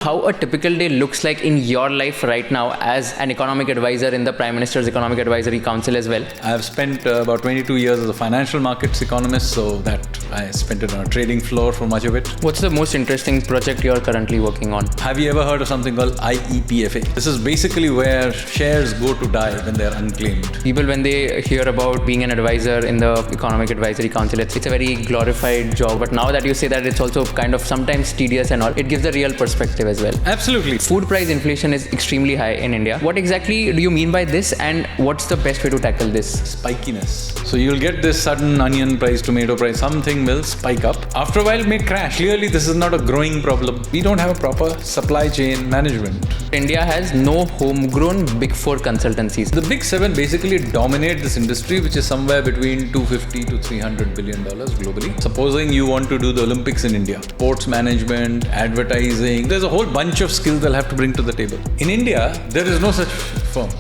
How a typical day looks like in your life right now as an economic advisor in the Prime Minister's Economic Advisory Council as well? I've spent about 22 years as a financial markets economist, so that I spent it on a trading floor for much of it. What's the most interesting project you're currently working on? Have you ever heard of something called IEPFA? This is basically where shares go to die when they're unclaimed. People, when they hear about being an advisor in the Economic Advisory Council, it's a very glorified job. But now that you say that, it's also kind of sometimes tedious and all, it gives a real perspective as well. Absolutely. Food price inflation is extremely high in India. What exactly do you mean by this, and what's the best way to tackle this? Spikiness. So you'll get this sudden onion price, tomato price, something will spike up. After a while, it may crash. Clearly, this is not a growing problem. We don't have a proper supply chain management. India has no homegrown Big Four consultancies. The Big Seven basically dominate this industry, which is somewhere between $250 to $300 billion globally. Supposing you want to do the Olympics in India, sports management, advertising, there's a whole bunch of skills they'll have to bring to the table. In India, there is no such firm.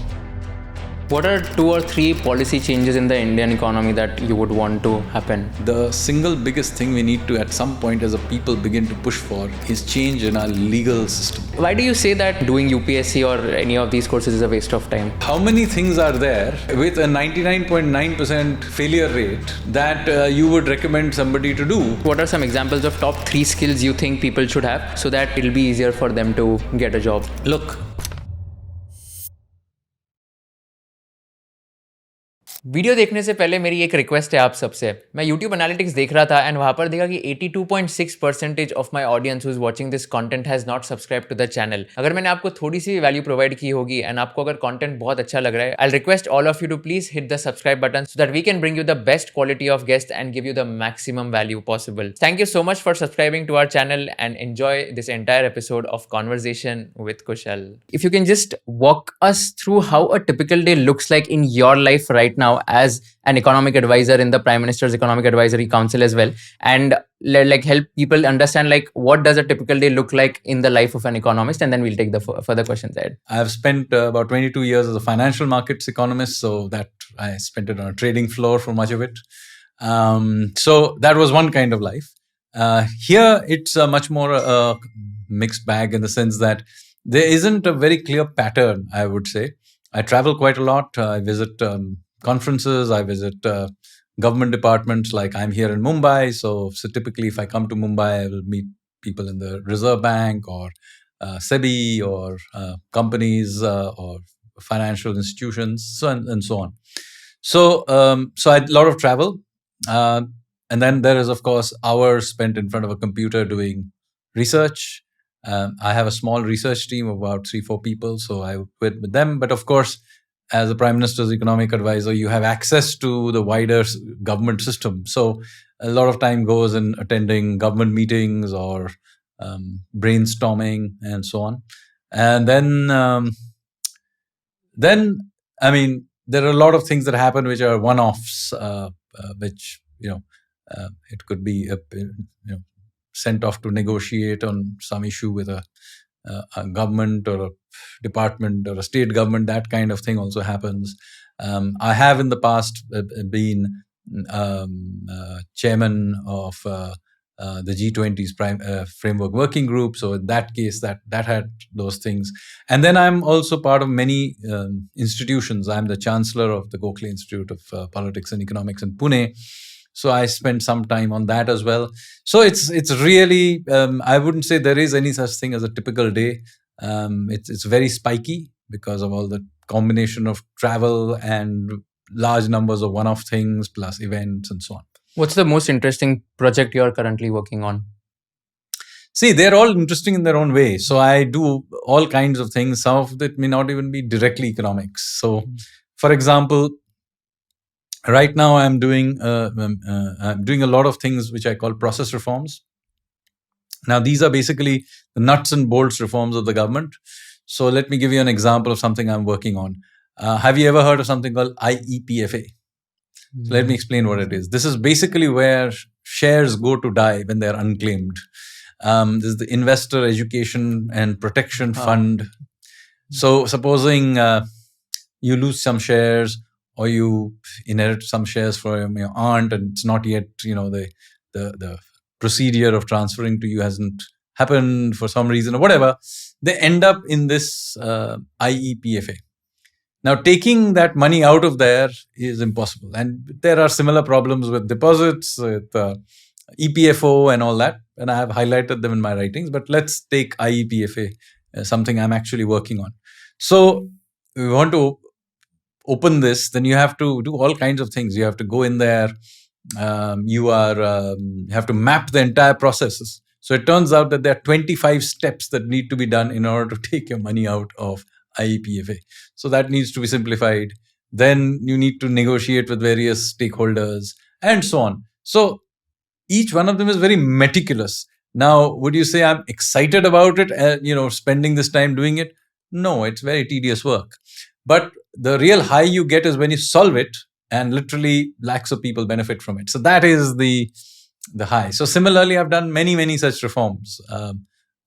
What are 2 or 3 policy changes in the Indian economy that you would want to happen? The single biggest thing we need to, at some point as a people, begin to push for is change in our legal system. Why do you say that doing UPSC or any of these courses is a waste of time? How many things are there with a 99.9% failure rate that you would recommend somebody to do? What are some examples of top 3 skills you think people should have so that it'll be easier for them to get a job? Look, video देखने से पहले मेरी एक request है आप सबसे। मैं YouTube analytics देख रहा था एंड वहाँ पर देखा कि 82.6% of my audience who is watching this content has not subscribe to the channel. अगर मैंने आपको थोड़ी सी वैल्यू प्रोवाइड की होगी एंड आपको अगर कंटेंट बहुत अच्छा लग रहा है, I request all of you to please hit the subscribe button so that we can bring you the best quality of guest and give you the maximum value possible. Thank you so much for subscribing to our channel and enjoy this entire episode of conversation with Kushal. If you can just walk us through how a typical day looks like in your life right now as an economic advisor in the Prime Minister's Economic Advisory Council as well, and like help people understand like what does a typical day look like in the life of an economist, and then we'll take the further questions ahead. I've spent about 22 years as a financial markets economist, so that I spent it on a trading floor for much of it. So that was one kind of life. Here it's much more a mixed bag in the sense that there isn't a very clear pattern, I would say. I travel quite a lot. I visit conferences. I visit government departments. Like I'm here in Mumbai. So typically if I come to Mumbai, I will meet people in the Reserve Bank or SEBI or companies or financial institutions, and so on. So I had a lot of travel. And then there is, of course, hours spent in front of a computer doing research. I have a small research team of about 3-4 people, so I work with them. But of course, as a Prime Minister's economic advisor, you have access to the wider government system. So a lot of time goes in attending government meetings or brainstorming and so on. And then I mean, there are a lot of things that happen which are one-offs, which it could be sent off to negotiate on some issue with a government or a department or a state government. That kind of thing also happens. I have in the past been chairman of the G20's framework working group. So in that case, that had those things. And then I'm also part of many institutions. I'm the chancellor of the KwK Institute of Politics and Economics in Pune. So I spent some time on that as well. So it's really, I wouldn't say there is any such thing as a typical day. It's very spiky because of all the combination of travel and large numbers of one-off things plus events and so on. What's the most interesting project you're currently working on? See, they're all interesting in their own way. So I do all kinds of things. Some of it may not even be directly economics. So, for example, right now I'm doing a lot of things which I call process reforms. Now, these are basically the nuts and bolts reforms of the government. So let me give you an example of something I'm working on. Have you ever heard of something called IEPFA? So let me explain what it is. This is basically where shares go to die when they're unclaimed. This is the Investor Education and Protection Fund. So supposing you lose some shares or you inherit some shares from your aunt and it's not yet, the procedure of transferring to you hasn't happened for some reason or whatever, they end up in this IEPFA. Now, taking that money out of there is impossible. And there are similar problems with deposits, with EPFO and all that. And I have highlighted them in my writings. But let's take IEPFA, something I'm actually working on. So we want to open this, then you have to do all kinds of things. You have to go in there. You have to map the entire processes. So it turns out that there are 25 steps that need to be done in order to take your money out of IEPFA. So that needs to be simplified. Then you need to negotiate with various stakeholders and so on. So each one of them is very meticulous. Now, would you say I'm excited about it, spending this time doing it? No, it's very tedious work. But the real high you get is when you solve it, and literally lakhs of people benefit from it. So that is the high. So similarly, I've done many such reforms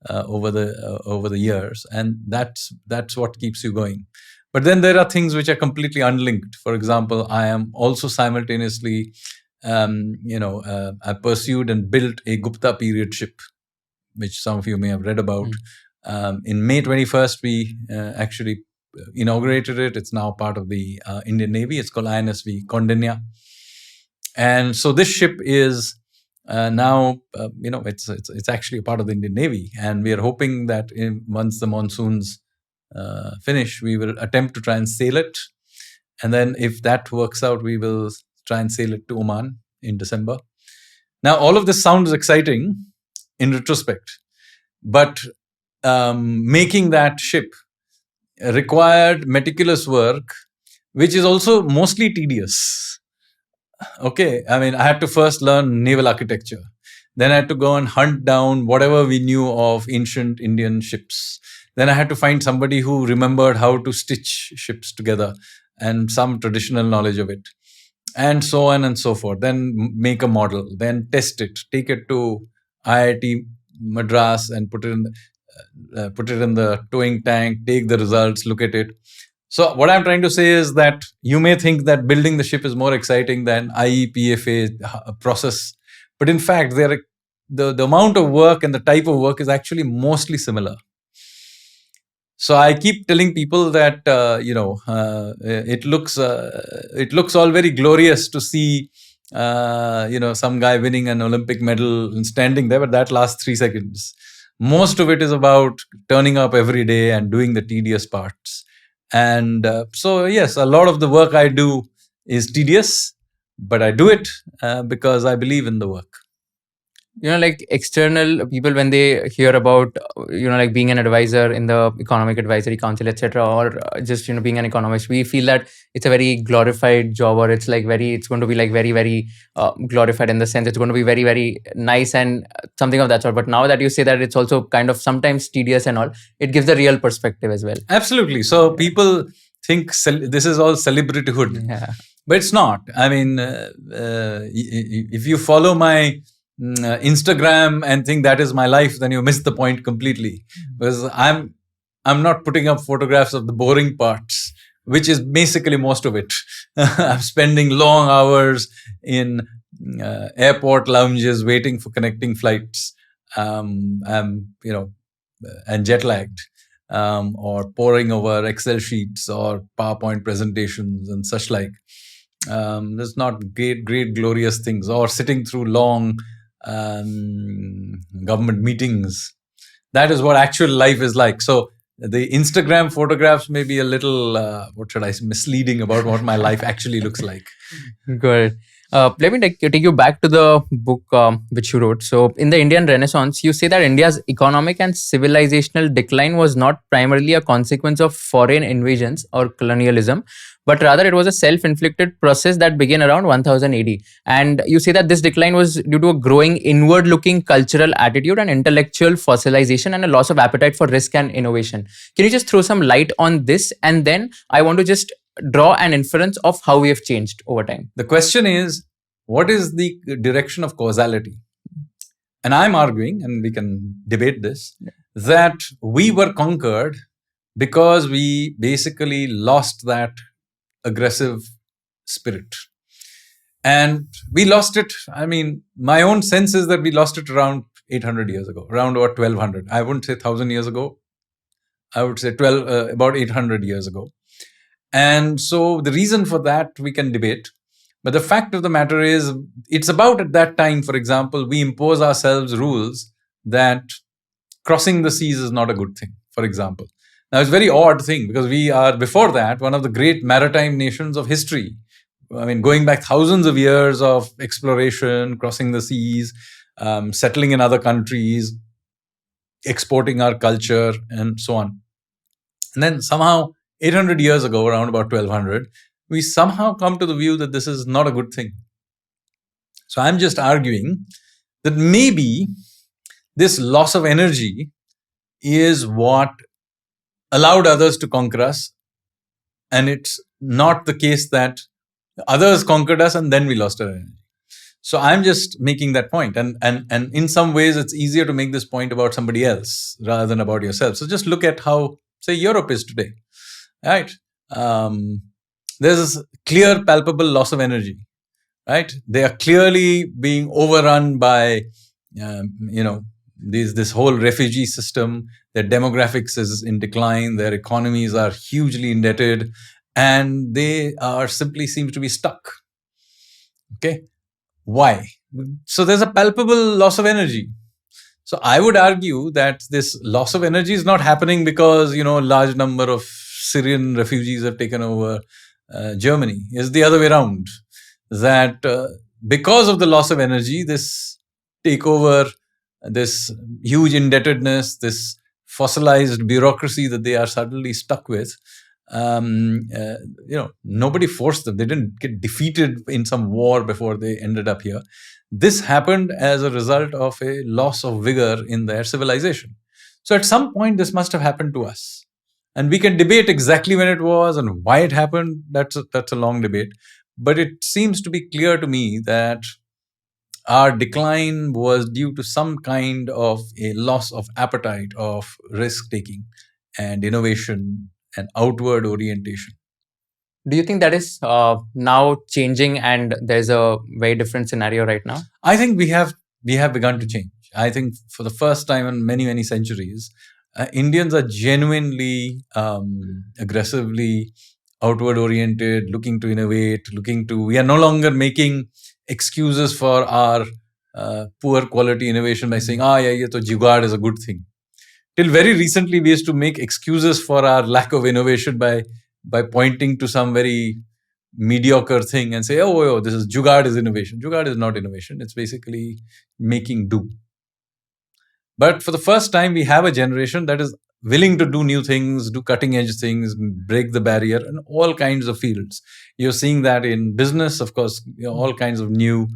over the years, and that's what keeps you going. But then there are things which are completely unlinked. For example, I am also simultaneously, I pursued and built a Gupta period ship, which some of you may have read about. In May 21st, we actually inaugurated it. It's now part of the Indian Navy. It's called INSV Kaundinya. And so this ship is now, it's actually a part of the Indian Navy. And we are hoping that once the monsoons finish, we will attempt to try and sail it. And then if that works out, we will try and sail it to Oman in December. Now, all of this sounds exciting in retrospect, but making that ship required meticulous work, which is also mostly tedious. Okay, I mean, I had to first learn naval architecture. Then I had to go and hunt down whatever we knew of ancient Indian ships. Then I had to find somebody who remembered how to stitch ships together and some traditional knowledge of it, and so on and so forth. Then make a model, then test it, take it to IIT Madras and put it in the towing tank, take the results, look at it. So what I'm trying to say is that you may think that building the ship is more exciting than IEPFA process, but in fact, the amount of work and the type of work is actually mostly similar. So I keep telling people that it looks all very glorious to see some guy winning an Olympic medal and standing there, but that lasts 3 seconds. Most of it is about turning up every day and doing the tedious parts. And so yes, a lot of the work I do is tedious, but I do it because I believe in the work. Like external people, when they hear about, like being an advisor in the Economic Advisory Council, etc., or just, being an economist, we feel that it's a very glorified job, or it's going to be like very, very glorified in the sense it's going to be very, very nice and something of that sort. But now that you say that it's also kind of sometimes tedious and all, it gives a real perspective as well. Absolutely. So people think this is all celebrityhood, but it's not. I mean, if you follow my Instagram and think that is my life, then you miss the point completely, because I'm not putting up photographs of the boring parts, which is basically most of it. I'm spending long hours in airport lounges waiting for connecting flights, and jet lagged, or poring over Excel sheets or PowerPoint presentations and such like. There's not great glorious things, or sitting through long government meetings. That is what actual life is like. So the Instagram photographs may be a little, misleading about what my life actually looks like. Good. Let me take you back to the book which you wrote. So in the Indian Renaissance, you say that India's economic and civilizational decline was not primarily a consequence of foreign invasions or colonialism, but rather it was a self-inflicted process that began around 1000 AD. And you say that this decline was due to a growing inward-looking cultural attitude and intellectual fossilization and a loss of appetite for risk and innovation. Can you just throw some light on this? And then I want to just draw an inference of how we have changed over time. The question is, what is the direction of causality? And I'm arguing, and we can debate this, that we were conquered because we basically lost that aggressive spirit. And we lost it. I mean, my own sense is that we lost it around 800 years ago, around about 1200. I wouldn't say 1000 years ago. I would say about 800 years ago. And so the reason for that we can debate. But the fact of the matter is, it's about at that time, for example, we impose ourselves rules that crossing the seas is not a good thing, for example. Now, it's a very odd thing because we are, before that, one of the great maritime nations of history. I mean, going back thousands of years of exploration, crossing the seas, settling in other countries, exporting our culture, and so on. And then somehow, 800 years ago, around about 1200, we somehow come to the view that this is not a good thing. So I'm just arguing that maybe this loss of energy is what allowed others to conquer us. And it's not the case that others conquered us and then we lost our energy. So I'm just making that point. And in some ways, it's easier to make this point about somebody else rather than about yourself. So just look at how, say, Europe is today, right? There's this clear, palpable loss of energy, right? They are clearly being overrun by, this whole refugee system. Their demographics is in decline. Their economies are hugely indebted, and they are simply seem to be stuck. Okay, why? So there's a palpable loss of energy. So I would argue that this loss of energy is not happening because a large number of Syrian refugees have taken over Germany. It's the other way around. That because of the loss of energy, this takeover, this huge indebtedness, this fossilized bureaucracy that they are suddenly stuck with, nobody forced them. They didn't get defeated in some war before they ended up here. This happened as a result of a loss of vigor in their civilization. So at some point, this must have happened to us. And we can debate exactly when it was and why it happened. That's a long debate. But it seems to be clear to me that our decline was due to some kind of a loss of appetite of risk-taking and innovation and outward orientation. Do you think that is now changing and there's a very different scenario right now? I think we have begun to change. I think for the first time in many, many centuries, Indians are genuinely, aggressively outward oriented, looking to innovate, we are no longer making excuses for our poor quality innovation by saying, ye to jugaad is a good thing. Till very recently, we used to make excuses for our lack of innovation by pointing to some very mediocre thing and say, oh, this is jugaad is innovation. Jugaad is not innovation. It's basically making do. But for the first time, we have a generation that is willing to do new things, do cutting edge things, break the barrier in all kinds of fields. You're seeing that in business, of course, all kinds of new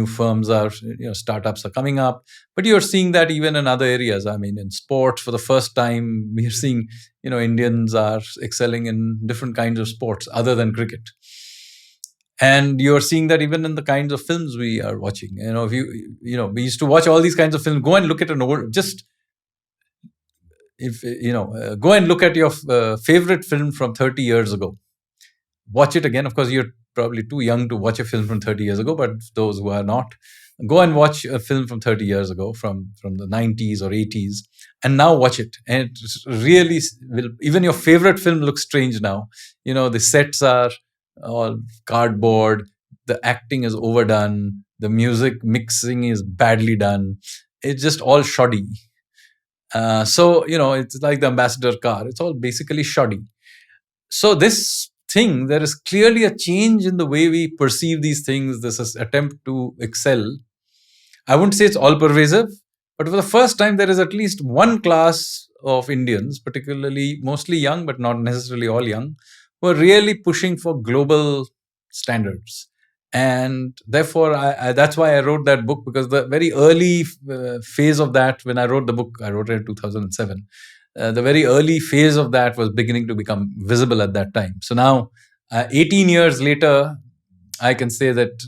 firms are, startups are coming up. But you're seeing that even in other areas. I mean, in sports, for the first time, we're seeing, Indians are excelling in different kinds of sports other than cricket. And you're seeing that even in the kinds of films we are watching. If we used to watch all these kinds of films. Go and look at go and look at your favorite film from 30 years ago. Watch it again. Of course, you're probably too young to watch a film from 30 years ago, but those who are not, go and watch a film from 30 years ago, from the 90s or 80s, and now watch it. And it really will, even your favorite film looks strange now. The sets are all cardboard, the acting is overdone, the music mixing is badly done. It's just all shoddy. So, it's like the ambassador car. It's all basically shoddy. So this thing, there is clearly a change in the way we perceive these things. This is attempt to excel. I wouldn't say it's all pervasive, but for the first time, there is at least one class of Indians, particularly mostly young, but not necessarily all young, who are really pushing for global standards. And therefore, that's why I wrote that book, because the very early phase of that, when I wrote the book, I wrote it in 2007. The very early phase of that was beginning to become visible at that time. So now, 18 years later, I can say that,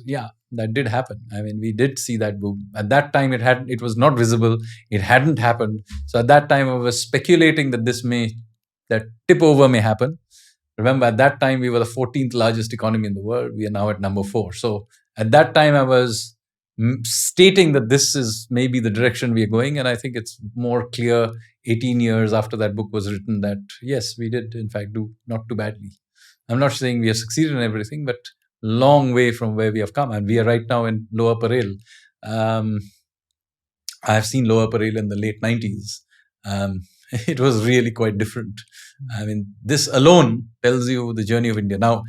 that did happen. I mean, we did see that boom. At that time, it was not visible. It hadn't happened. So at that time, I was speculating that that tip over may happen. Remember, at that time, we were the 14th largest economy in the world. We are now at number 4. So at that time, I was stating that this is maybe the direction we are going. And I think it's more clear 18 years after that book was written that, yes, we did, in fact, do not too badly. I'm not saying we have succeeded in everything, but long way from where we have come. And we are right now in Lower Parel. I have seen Lower Parel in the late 90s. It was really quite different. I mean, this alone tells you the journey of India. Now,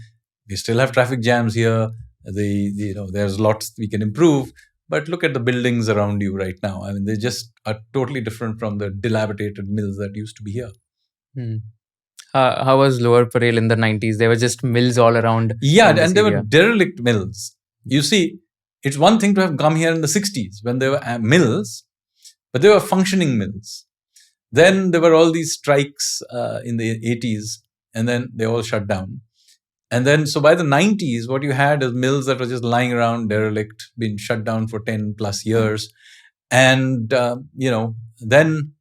we still have traffic jams here. There's lots we can improve. But look at the buildings around you right now. I mean, they just are totally different from the dilapidated mills that used to be here. How was Lower Parel in the 90s? There were just mills all around. Yeah, and there were derelict mills. You see, it's one thing to have come here in the 60s when there were mills, but they were functioning mills. Then there were all these strikes in the 80s, and then they all shut down. And then, so by the 90s, what you had is mills that were just lying around, derelict, been shut down for 10 plus years. And, then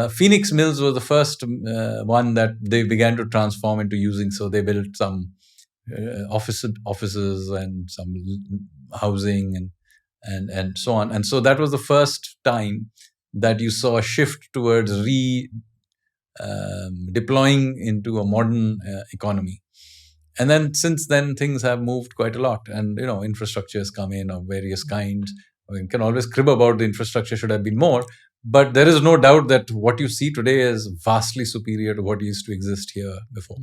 Phoenix Mills was the first one that they began to transform into using. So they built some offices and some housing and so on. And so that was the first time that you saw a shift towards deploying into a modern economy. And then since then, things have moved quite a lot. And, infrastructure has come in of various kinds. You can always crib about the infrastructure should have been more. But there is no doubt that what you see today is vastly superior to what used to exist here before.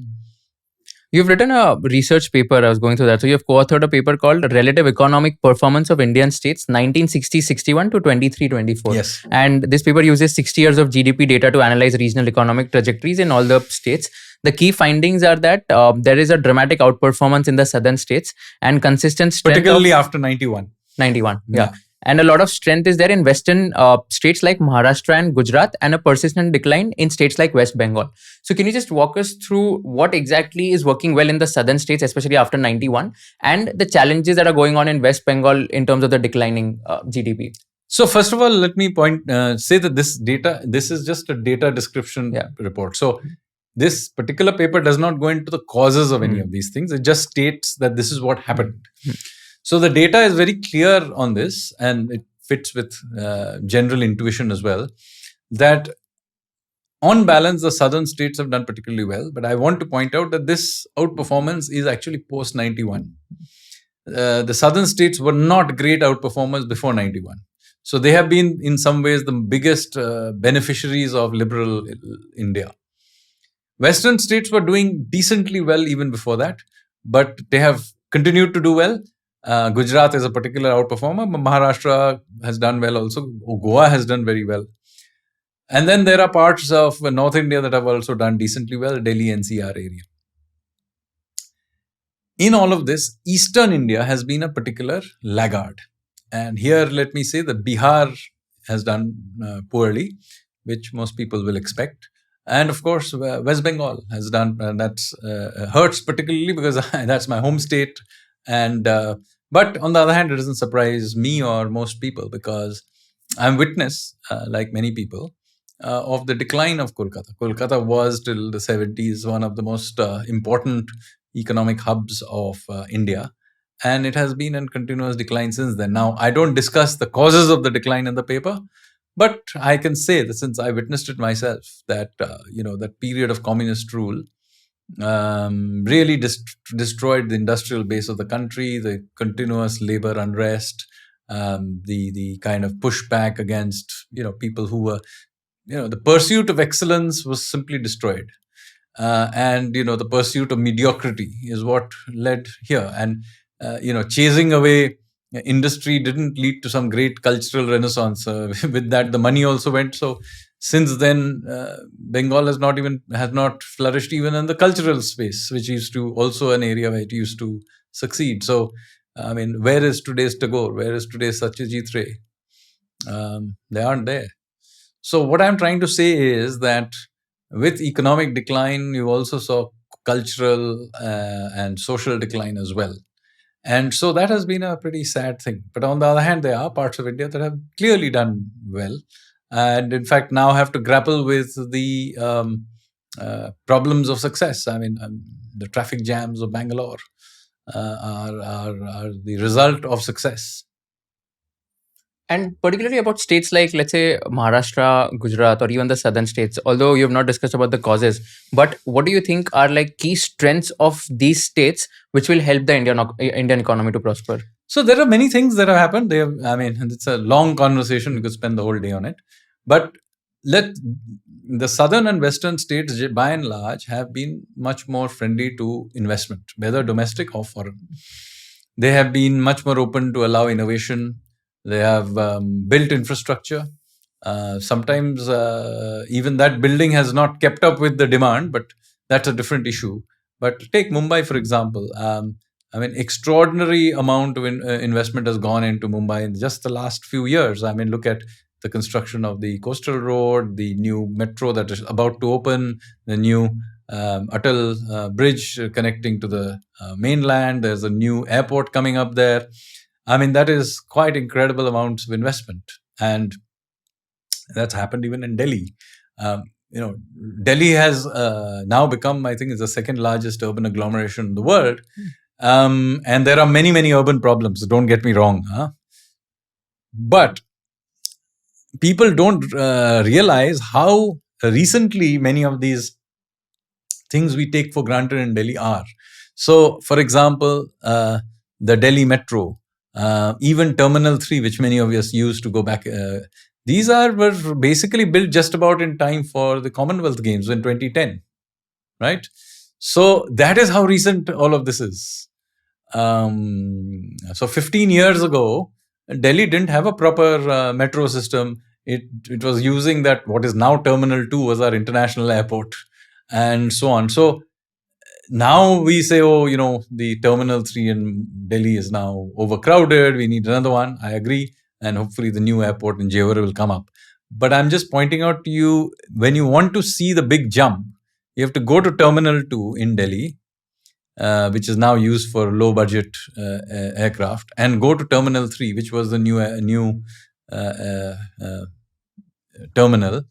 You've written a research paper. I was going through that. So you've co-authored a paper called Relative Economic Performance of Indian States 1960-61 to 23-24. Yes. And this paper uses 60 years of GDP data to analyze regional economic trajectories in all the states. The key findings are that there is a dramatic outperformance in the southern states and consistent strength. Particularly after 91. 91, yeah. And a lot of strength is there in western states like Maharashtra and Gujarat, and a persistent decline in states like West Bengal. So can you just walk us through what exactly is working well in the southern states, especially after 91, and the challenges that are going on in West Bengal in terms of the declining GDP? So first of all, let me say that this is just a data description report. So this particular paper does not go into the causes of any of these things. It just states that this is what happened. So the data is very clear on this, and it fits with general intuition as well, that on balance, the southern states have done particularly well. But I want to point out that this outperformance is actually post-91. The southern states were not great outperformers before 91. So they have been, in some ways, the biggest beneficiaries of liberal India. Western states were doing decently well even before that, but they have continued to do well. Gujarat is a particular outperformer. Maharashtra has done well also. Goa has done very well. And then there are parts of North India that have also done decently well, Delhi NCR area. In all of this, Eastern India has been a particular laggard. And here, let me say that Bihar has done poorly, which most people will expect. And of course, West Bengal has done, and that hurts particularly because that's my home state. And but on the other hand, it doesn't surprise me or most people because I'm witness, like many people, of the decline of Kolkata. Kolkata was till the 70s one of the most important economic hubs of India. And it has been in continuous decline since then. Now, I don't discuss the causes of the decline in the paper, but I can say that since I witnessed it myself, that that period of communist rule really destroyed the industrial base of the country, the continuous labor unrest, the kind of pushback against people who were the pursuit of excellence was simply destroyed, and the pursuit of mediocrity is what led here, and chasing away industry didn't lead to some great cultural renaissance. With that, the money also went. So since then, Bengal has not flourished even in the cultural space, which used to also an area where it used to succeed. So, I mean, where is today's Tagore? Where is today's Satyajit Ray? They aren't there. So what I'm trying to say is that with economic decline, you also saw cultural and social decline as well. And so that has been a pretty sad thing. But on the other hand, there are parts of India that have clearly done well. And in fact, now have to grapple with the problems of success. I mean, the traffic jams of Bangalore are the result of success. And particularly about states like, let's say, Maharashtra, Gujarat, or even the southern states, although you have not discussed about the causes, but what do you think are like key strengths of these states which will help the Indian economy to prosper? So there are many things that have happened. I mean, it's a long conversation. We could spend the whole day on it. But the southern and western states, by and large, have been much more friendly to investment, whether domestic or foreign. They have been much more open to allow innovation. They have built infrastructure. Sometimes even that building has not kept up with the demand, but that's a different issue. But take Mumbai, for example. I mean, extraordinary amount of investment has gone into Mumbai in just the last few years. I mean, look at the construction of the coastal road, the new metro that is about to open, the new Atal bridge connecting to the mainland. There's a new airport coming up there. I mean, that is quite incredible amounts of investment. And that's happened even in Delhi. Delhi has now become, I think, is the second largest urban agglomeration in the world. And there are many, many urban problems. Don't get me wrong. But people don't realize how recently many of these things we take for granted in Delhi are. So, for example, the Delhi Metro, even Terminal 3, which many of us used to go back, these were basically built just about in time for the Commonwealth Games in 2010, right? So that is how recent all of this is. So 15 years ago, Delhi didn't have a proper metro system. It was using that what is now Terminal 2 was our international airport, and so on. So now we say, the Terminal 3 in Delhi is now overcrowded. We need another one. I agree. And hopefully the new airport in Jewar will come up. But I'm just pointing out to you, when you want to see the big jump, you have to go to Terminal 2 in Delhi, which is now used for low budget aircraft, and go to Terminal 3, which was the new terminal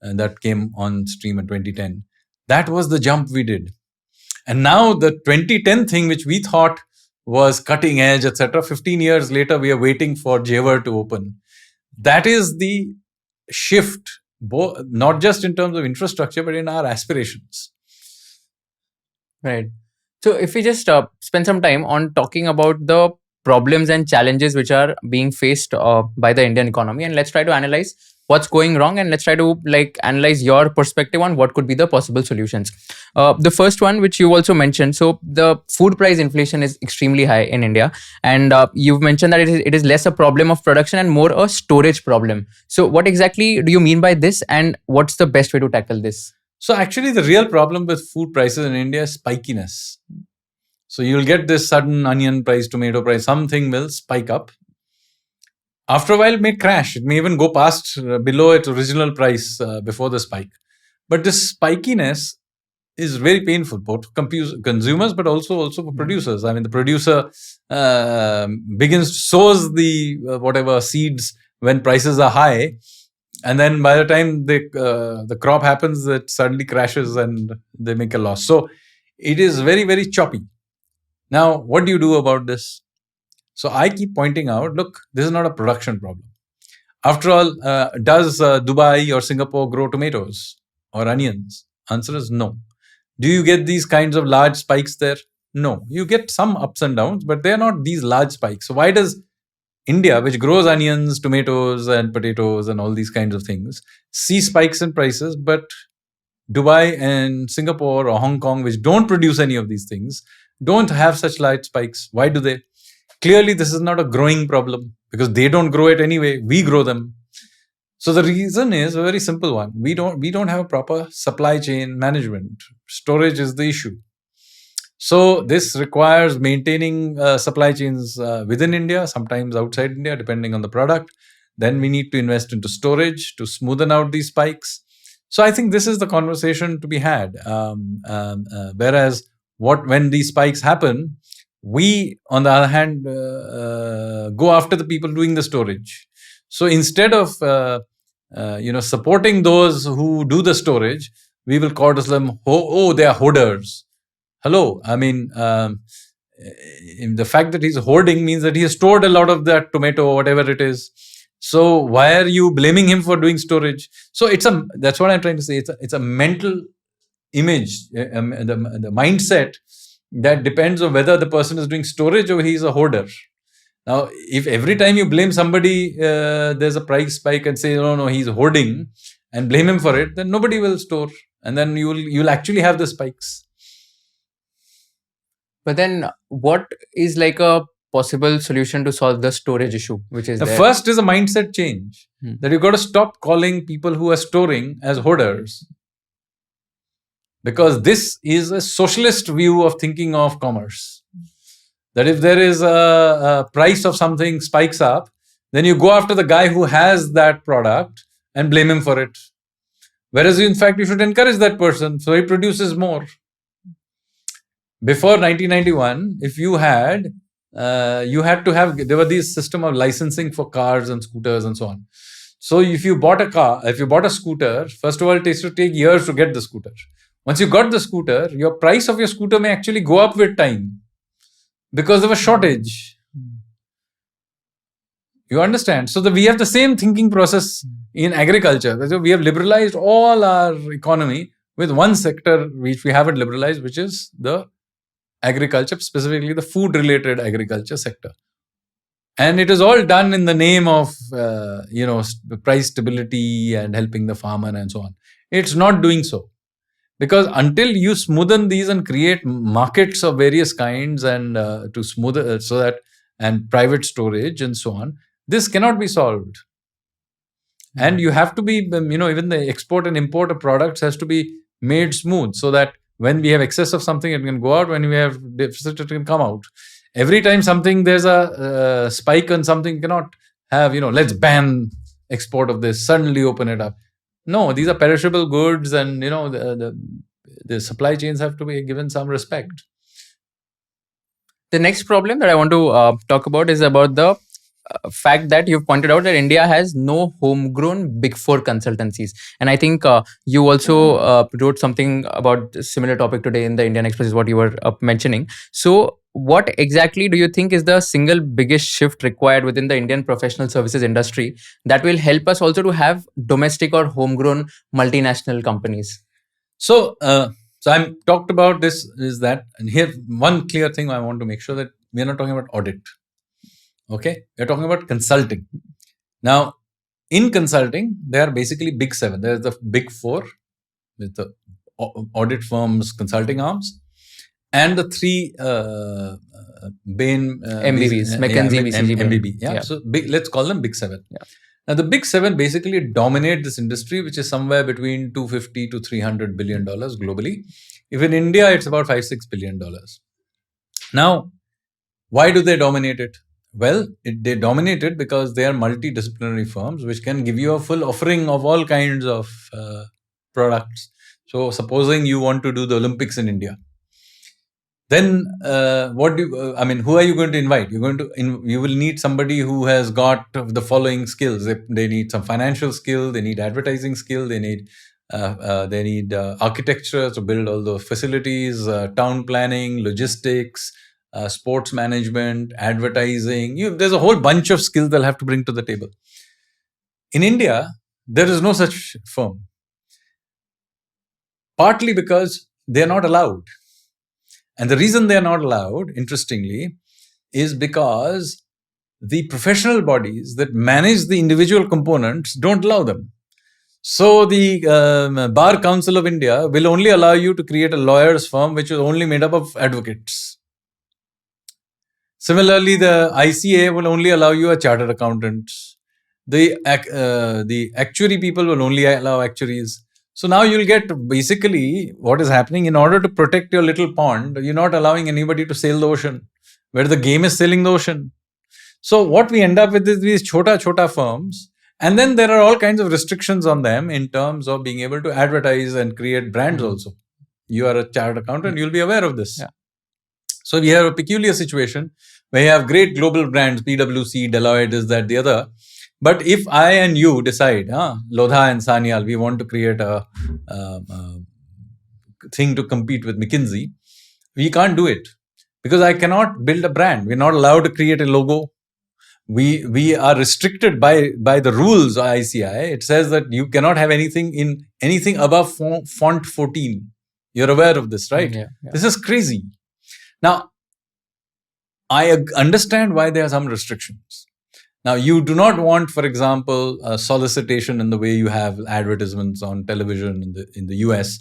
that came on stream in 2010. That was the jump we did. And now the 2010 thing, which we thought was cutting edge, etc., 15 years later, we are waiting for Jewar to open. That is the shift, not just in terms of infrastructure, but in our aspirations. Right. So if we just spend some time on talking about the problems and challenges which are being faced by the Indian economy, and let's try to analyze what's going wrong, and let's try to analyze your perspective on what could be the possible solutions. The first one, which you also mentioned, so the food price inflation is extremely high in India, and you've mentioned that it is less a problem of production and more a storage problem. So what exactly do you mean by this, and what's the best way to tackle this? So actually, the real problem with food prices in India is spikiness. So you'll get this sudden onion price, tomato price, something will spike up. After a while, it may crash. It may even go past below its original price before the spike. But this spikiness is very painful, both for consumers, but also for producers. I mean, the producer sows the whatever seeds when prices are high, and then by the time the crop happens, it suddenly crashes and they make a loss. So it is very, very choppy. Now, what do you do about this? So I keep pointing out, look, this is not a production problem. After all, does Dubai or Singapore grow tomatoes or onions? Answer is no. Do you get these kinds of large spikes there? No. You get some ups and downs, but they're not these large spikes. So why does India, which grows onions, tomatoes, and potatoes, and all these kinds of things, see spikes in prices, but Dubai and Singapore or Hong Kong, which don't produce any of these things, don't have such large spikes? Why do they? Clearly, this is not a growing problem because they don't grow it anyway. We grow them. So the reason is a very simple one. We don't have a proper supply chain management. Storage is the issue. So this requires maintaining supply chains within India, sometimes outside India, depending on the product. Then we need to invest into storage to smoothen out these spikes. So I think this is the conversation to be had. Whereas when these spikes happen, we, on the other hand, go after the people doing the storage. So instead of supporting those who do the storage, we will call them, they are hoarders. Hello, I mean, the fact that he's hoarding means that he has stored a lot of that tomato or whatever it is. So why are you blaming him for doing storage? So that's what I'm trying to say. It's a mental image, the mindset that depends on whether the person is doing storage or he's a hoarder. Now, if every time you blame somebody, there's a price spike and say, no, he's hoarding, and blame him for it, then nobody will store, and then you'll actually have the spikes. But then, what is like a possible solution to solve the storage issue, which is The there? first is a mindset change, that you've got to stop calling people who are storing as hoarders, because this is a socialist view of thinking of commerce. That if there is a price of something spikes up, then you go after the guy who has that product and blame him for it. Whereas, in fact, you should encourage that person so he produces more. Before 1991, if you had to have, there were these system of licensing for cars and scooters and so on. So if you bought a scooter, first of all, it used to take years to get the scooter. Once you got the scooter, your price of your scooter may actually go up with time because of a shortage. You understand? So we have the same thinking process in agriculture. So we have liberalized all our economy with one sector which we haven't liberalized, which is the agriculture, specifically the food-related agriculture sector. And it is all done in the name of price stability and helping the farmer and so on. It's not doing so. Because until you smoothen these and create markets of various kinds and to smooth so that, and private storage and so on, this cannot be solved. And you have to be, even the export and import of products has to be made smooth so that when we have excess of something, it can go out. When we have deficit, it can come out. Every time there's a spike on something, cannot have, let's ban export of this, suddenly open it up. No, these are perishable goods, and the supply chains have to be given some respect. The next problem that I want to talk about is about the fact that you've pointed out that India has no homegrown big four consultancies. And I think you also wrote something about a similar topic today in the Indian Express, is what you were mentioning. So what exactly do you think is the single biggest shift required within the Indian professional services industry that will help us also to have domestic or homegrown multinational companies? So I'm talked about this is that, and here one clear thing I want to make sure that we're not talking about audit. Okay, we're talking about consulting. Now, in consulting, there are basically big seven. There's the big four with the audit firms, consulting arms, and the three Bain MBBs, McKinsey, BCG, MBB. Yeah. So let's call them big seven. Yeah. Now, the big seven basically dominate this industry, which is somewhere between $250 to $300 billion globally. If in India, it's about $5-6 billion. Now, why do they dominate it? Well, they dominate it because they are multidisciplinary firms which can give you a full offering of all kinds of products. So, supposing you want to do the Olympics in India, then who are you going to invite? You will need somebody who has got the following skills. They need some financial skill, they need advertising skill, they need architecture to build all the facilities, town planning, logistics, sports management, advertising. There's a whole bunch of skills they'll have to bring to the table. In India, there is no such firm. Partly because they're not allowed. And the reason they're not allowed, interestingly, is because the professional bodies that manage the individual components don't allow them. So the Bar Council of India will only allow you to create a lawyer's firm which is only made up of advocates. Similarly, the ICA will only allow you a chartered accountant. The actuary people will only allow actuaries. So now you'll get basically what is happening. In order to protect your little pond, you're not allowing anybody to sail the ocean, where the game is sailing the ocean. So what we end up with is these chota firms. And then there are all kinds of restrictions on them in terms of being able to advertise and create brands also. You are a chartered accountant, you'll be aware of this. Yeah. So we have a peculiar situation where you have great global brands, PwC, Deloitte, this, that, the other. But if I and you decide, Lodha and Sanyal, we want to create a thing to compete with McKinsey, we can't do it because I cannot build a brand. We're not allowed to create a logo. we are restricted by the rules of ICI. It says that you cannot have anything above font 14. You're aware of this, right? Yeah. This is crazy. Now, I understand why there are some restrictions. Now, you do not want, for example, a solicitation in the way you have advertisements on television in the US.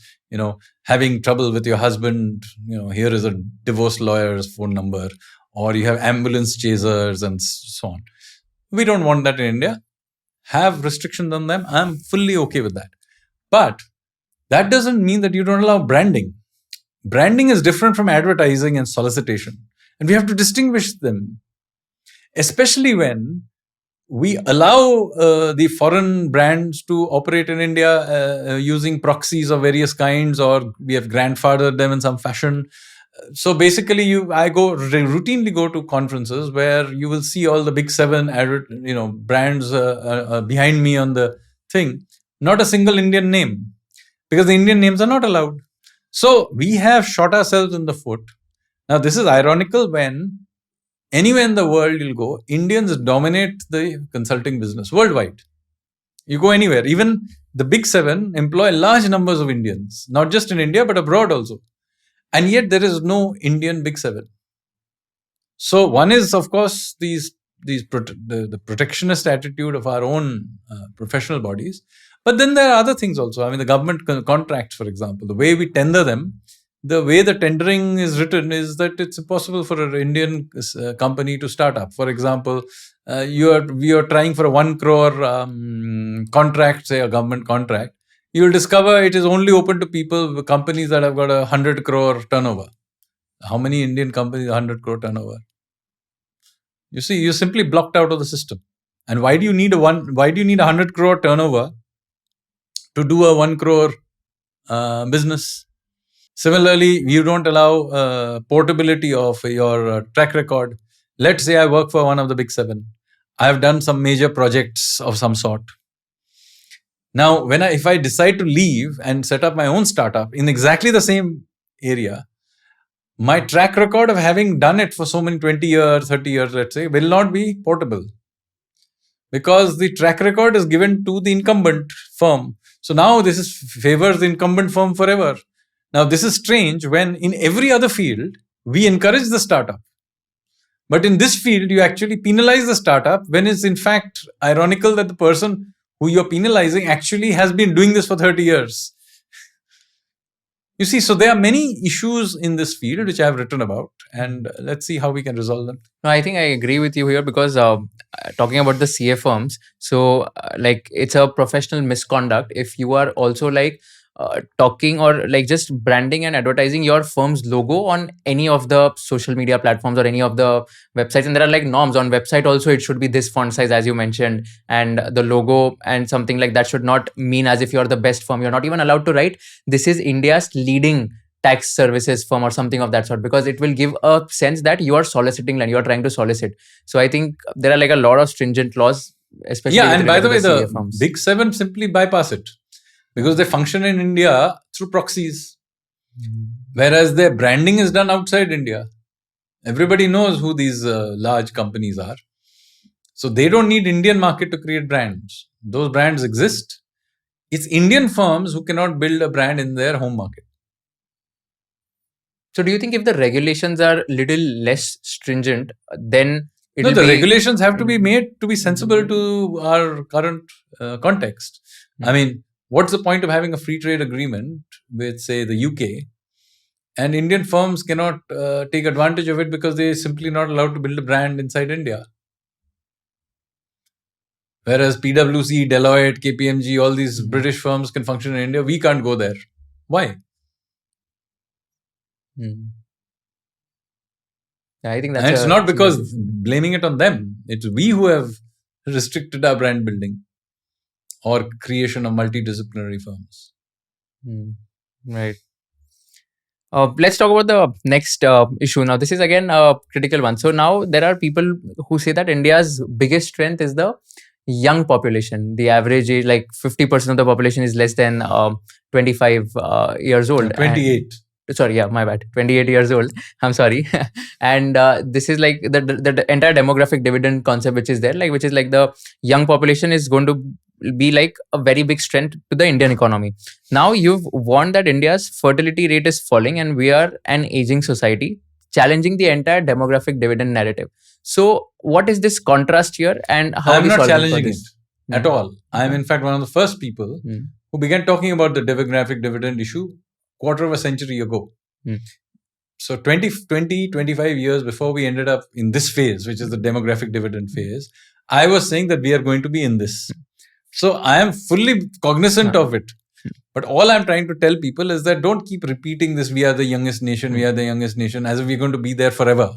Having trouble with your husband. Here is a divorce lawyer's phone number, or you have ambulance chasers and so on. We don't want that in India. Have restrictions on them. I'm fully okay with that. But that doesn't mean that you don't allow branding. Branding is different from advertising and solicitation. And we have to distinguish them, especially when we allow the foreign brands to operate in India using proxies of various kinds, or we have grandfathered them in some fashion. So basically, I routinely go to conferences where you will see all the big 7 brands behind me on the thing. Not a single Indian name, because the Indian names are not allowed. So we have shot ourselves in the foot. Now, this is ironical when anywhere in the world you'll go, Indians dominate the consulting business worldwide. You go anywhere, even the big 7 employ large numbers of Indians, not just in India, but abroad also. And yet there is no Indian big 7. So one is, of course, the protectionist attitude of our own professional bodies. But then there are other things also. I mean, the government contracts, for example, the way we tender them, the way the tendering is written is that it's impossible for an Indian company to start up. For example, we are trying for a 1 crore contract, say a government contract. You will discover it is only open to companies that have got 100 crore turnover. How many Indian companies 100 crore turnover? You see, you're simply blocked out of the system. And why do you need a 100 crore turnover to do a 1 crore business? Similarly, you don't allow portability of your track record. Let's say I work for one of the big 7. I have done some major projects of some sort. Now, if I decide to leave and set up my own startup in exactly the same area, my track record of having done it for so many 20 years, 30 years, let's say, will not be portable. Because the track record is given to the incumbent firm. So now this favors the incumbent firm forever. Now, this is strange when in every other field, we encourage the startup. But in this field, you actually penalize the startup when it's in fact ironical that the person who you're penalizing actually has been doing this for 30 years. You see, so there are many issues in this field which I have written about, and let's see how we can resolve them. No, I think I agree with you here because talking about the CA firms, so it's a professional misconduct if you are also talking or just branding and advertising your firm's logo on any of the social media platforms or any of the websites. And there are norms on website also. It should be this font size, as you mentioned, and the logo and something like that should not mean as if you're the best firm. You're not even allowed to write, this is India's leading tax services firm or something of that sort, because it will give a sense that you are soliciting land, you are trying to solicit. So I think there are a lot of stringent laws, especially and by the way, the firms. big 7 simply bypass it, because they function in India through proxies. Whereas their branding is done outside India. Everybody knows who these large companies are. So they don't need Indian market to create brands. Those brands exist. It's Indian firms who cannot build a brand in their home market. So do you think if the regulations are little less stringent, then the regulations have to be made to be sensible to our current context. I mean, what's the point of having a free trade agreement with, say, the UK, and Indian firms cannot take advantage of it because they're simply not allowed to build a brand inside India? Whereas PwC, Deloitte, KPMG, all these British firms can function in India, we can't go there. Why? I think that's and it's not because blaming it on them. It's we who have restricted our brand building or creation of multidisciplinary firms. Right. Let's talk about the next issue. Now, this is again a critical one. So now there are people who say that India's biggest strength is the young population. The average age, 50% of the population is less than 25 years old. 28. sorry, yeah, my bad, 28 years old. I'm sorry. And this is like the entire demographic dividend concept which is there, like which is like the young population is going to be like a very big strength to the Indian economy. Now you've warned that India's fertility rate is falling and we are an aging society, challenging the entire demographic dividend narrative. So what is this contrast here, and how are I'm you not solving for challenging it this? at all. I'm in fact one of the first people who began talking about the demographic dividend issue quarter of a century ago. So 25 years before we ended up in this phase, which is the demographic dividend phase, I was saying that we are going to be in this. So I am fully cognizant of it. But all I'm trying to tell people is that don't keep repeating this, we are the youngest nation, we are the youngest nation, as if we're going to be there forever.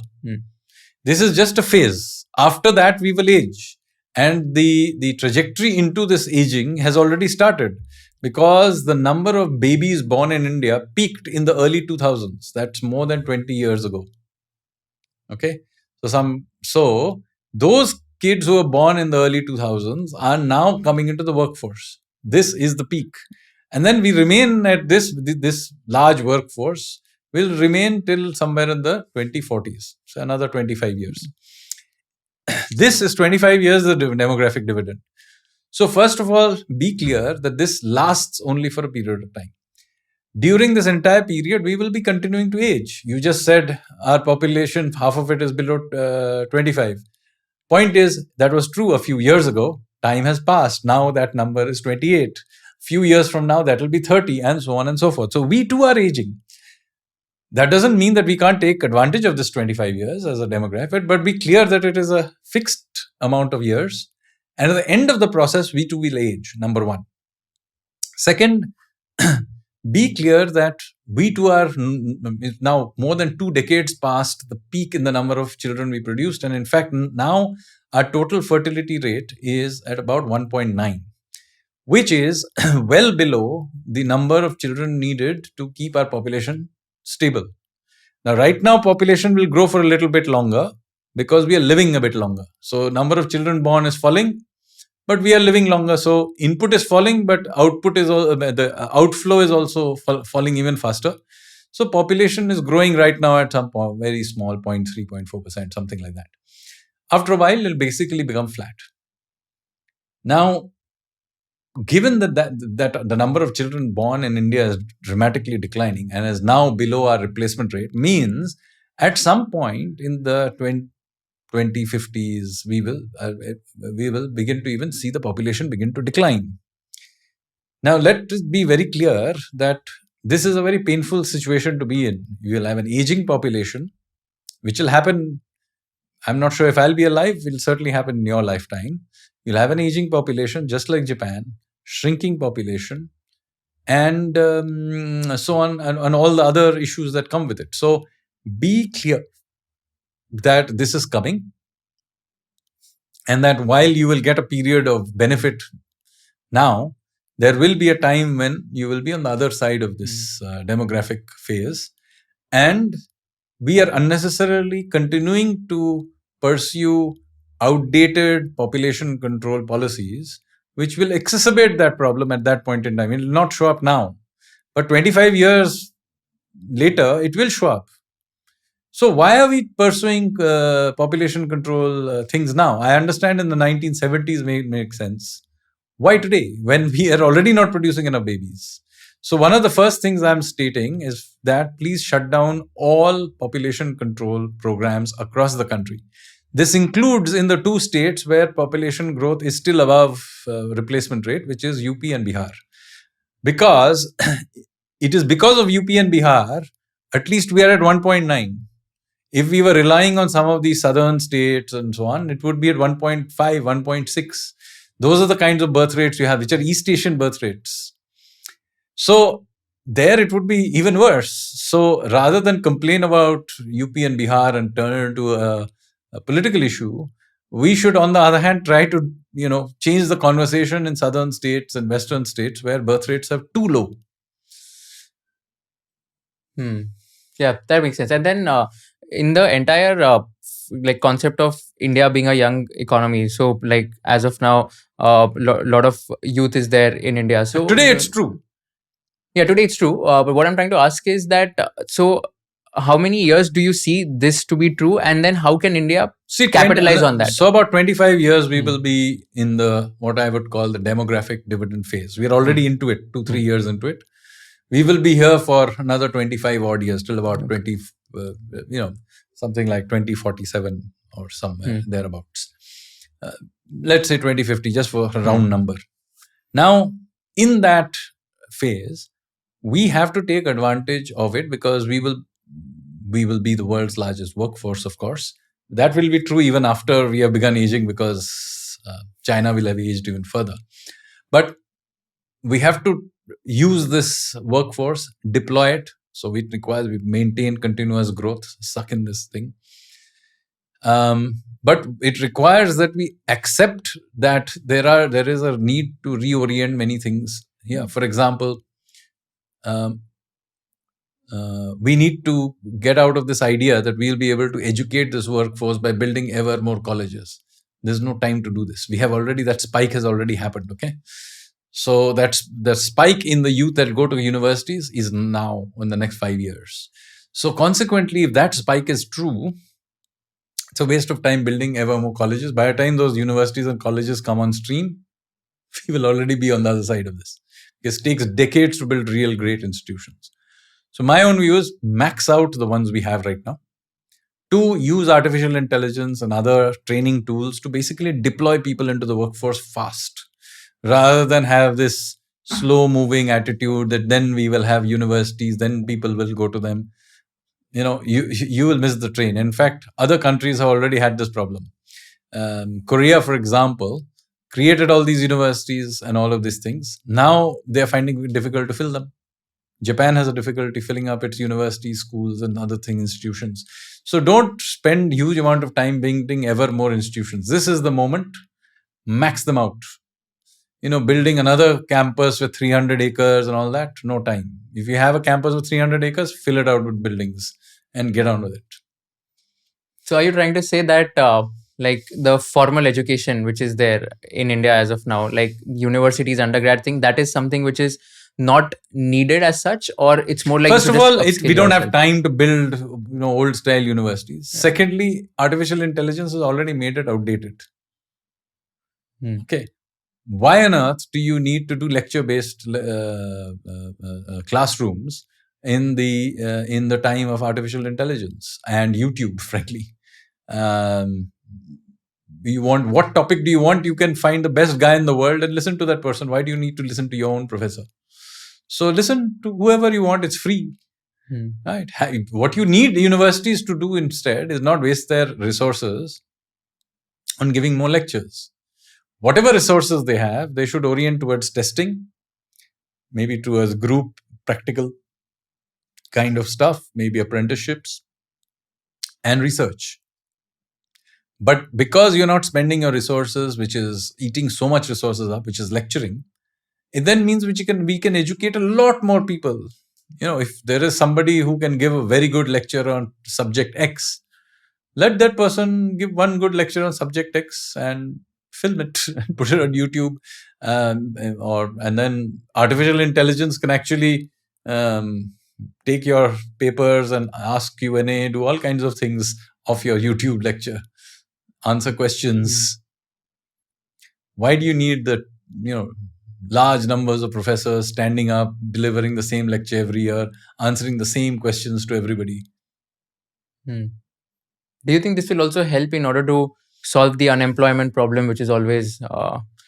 This is just a phase. After that, we will age. And the trajectory into this aging has already started, because the number of babies born in India peaked in the early 2000s. That's more than 20 years ago. Okay. So those kids who were born in the early 2000s are now coming into the workforce. This is the peak. And then we remain at this large workforce will remain till somewhere in the 2040s. So another 25 years. This is 25 years of the demographic dividend. So first of all, be clear that this lasts only for a period of time. During this entire period, we will be continuing to age. You just said our population, half of it is below 25. Point is, that was true a few years ago. Time has passed. Now that number is 28. Few years from now, that will be 30, and so on and so forth. So we too are aging. That doesn't mean that we can't take advantage of this 25 years as a demographic, but be clear that it is a fixed amount of years. And at the end of the process, we too will age, number one. Second, be clear that we too are now more than 2 decades past the peak in the number of children we produced. And in fact, now our total fertility rate is at about 1.9, which is well below the number of children needed to keep our population stable. Now, right now, population will grow for a little bit longer because we are living a bit longer. So, number of children born is falling, but we are living longer. So, input is falling, but the outflow is also falling even faster. So, population is growing right now at some point, very small, 0.3, 0.4%, something like that. After a while, it will basically become flat. Now, given that the number of children born in India is dramatically declining and is now below our replacement rate, means at some point in the 2050s, we will begin to even see the population begin to decline. Now, let us be very clear that this is a very painful situation to be in. You will have an aging population, which will happen. I'm not sure if I'll be alive. It will certainly happen in your lifetime. You'll have an aging population, just like Japan, shrinking population, and so on, and all the other issues that come with it. So be clear that this is coming, and that while you will get a period of benefit now, there will be a time when you will be on the other side of this demographic phase, and we are unnecessarily continuing to pursue outdated population control policies, which will exacerbate that problem at that point in time. It will not show up now, but 25 years later, it will show up. So why are we pursuing population control things now? I understand in the 1970s make sense. Why today, when we are already not producing enough babies? So one of the first things I'm stating is that please shut down all population control programs across the country. This includes in the 2 states where population growth is still above replacement rate, which is UP and Bihar. Because it is because of UP and Bihar, at least we are at 1.9. If we were relying on some of these southern states and so on, it would be at 1.5, 1.6. Those are the kinds of birth rates you have, which are East Asian birth rates. So there it would be even worse. So rather than complain about UP and Bihar and turn it into a political issue, we should, on the other hand, try to change the conversation in southern states and western states where birth rates are too low. Yeah, that makes sense. And then in the entire concept of India being a young economy, so like as of now, lot of youth is there in India. So today it's true. Yeah, today it's true. But what I'm trying to ask is that so how many years do you see this to be true, and then how can India capitalize on that? So about 25 years, we Hmm. will be in the what I would call the demographic dividend phase. We are already into it, 2-3 years into it. We will be here for another 25 odd years till about 20, something like 2047 or somewhere thereabouts. Let's say 2050, just for a round number. Now, in that phase, we have to take advantage of it because we will be the world's largest workforce, of course. That will be true even after we have begun aging because China will have aged even further. But we have to use this workforce, deploy it. So it requires we maintain continuous growth, suck in this thing. But it requires that we accept that there is a need to reorient many things here. For example, we need to get out of this idea that we'll be able to educate this workforce by building ever more colleges. There's no time to do this. We have already, that spike has already happened. Okay. So that's the spike in the youth that go to universities is now in the next 5 years. So consequently, if that spike is true, it's a waste of time building ever more colleges. By the time those universities and colleges come on stream, we will already be on the other side of this. Because it takes decades to build real great institutions. So my own view is max out the ones we have right now. 2, use artificial intelligence and other training tools to basically deploy people into the workforce fast, rather than have this slow moving attitude that then we will have universities, then people will go to them. You will miss the train. In fact, other countries have already had this problem. Korea, for example, created all these universities and all of these things. Now they are finding it difficult to fill them. Japan has a difficulty filling up its universities, schools, and other institutions. So don't spend huge amount of time building ever more institutions. This is the moment. Max them out. Building another campus with 300 acres and all that, no time. If you have a campus with 300 acres, fill it out with buildings and get on with it. So are you trying to say that like the formal education which is there in India as of now, like universities, undergrad thing, that is something which is not needed as such, or it's more like first of all, we don't have time to build old style universities. Yeah. Secondly, artificial intelligence has already made it outdated. Okay, why on earth do you need to do lecture based classrooms in the time of artificial intelligence and YouTube? Frankly, what topic do you want? You can find the best guy in the world and listen to that person. Why do you need to listen to your own professor? So listen to whoever you want. It's free. Right? What you need universities to do instead is not waste their resources on giving more lectures. Whatever resources they have, they should orient towards testing, maybe towards group practical kind of stuff, maybe apprenticeships and research. But because you're not spending your resources, which is eating so much resources up, which is lecturing, it then means we can educate a lot more people. If there is somebody who can give a very good lecture on subject X, let that person give one good lecture on subject X and film it and put it on YouTube. And then artificial intelligence can actually take your papers and ask Q&A, do all kinds of things of your YouTube lecture, answer questions. Why do you need the large numbers of professors standing up, delivering the same lecture every year, answering the same questions to everybody? Do you think this will also help in order to solve the unemployment problem, which is always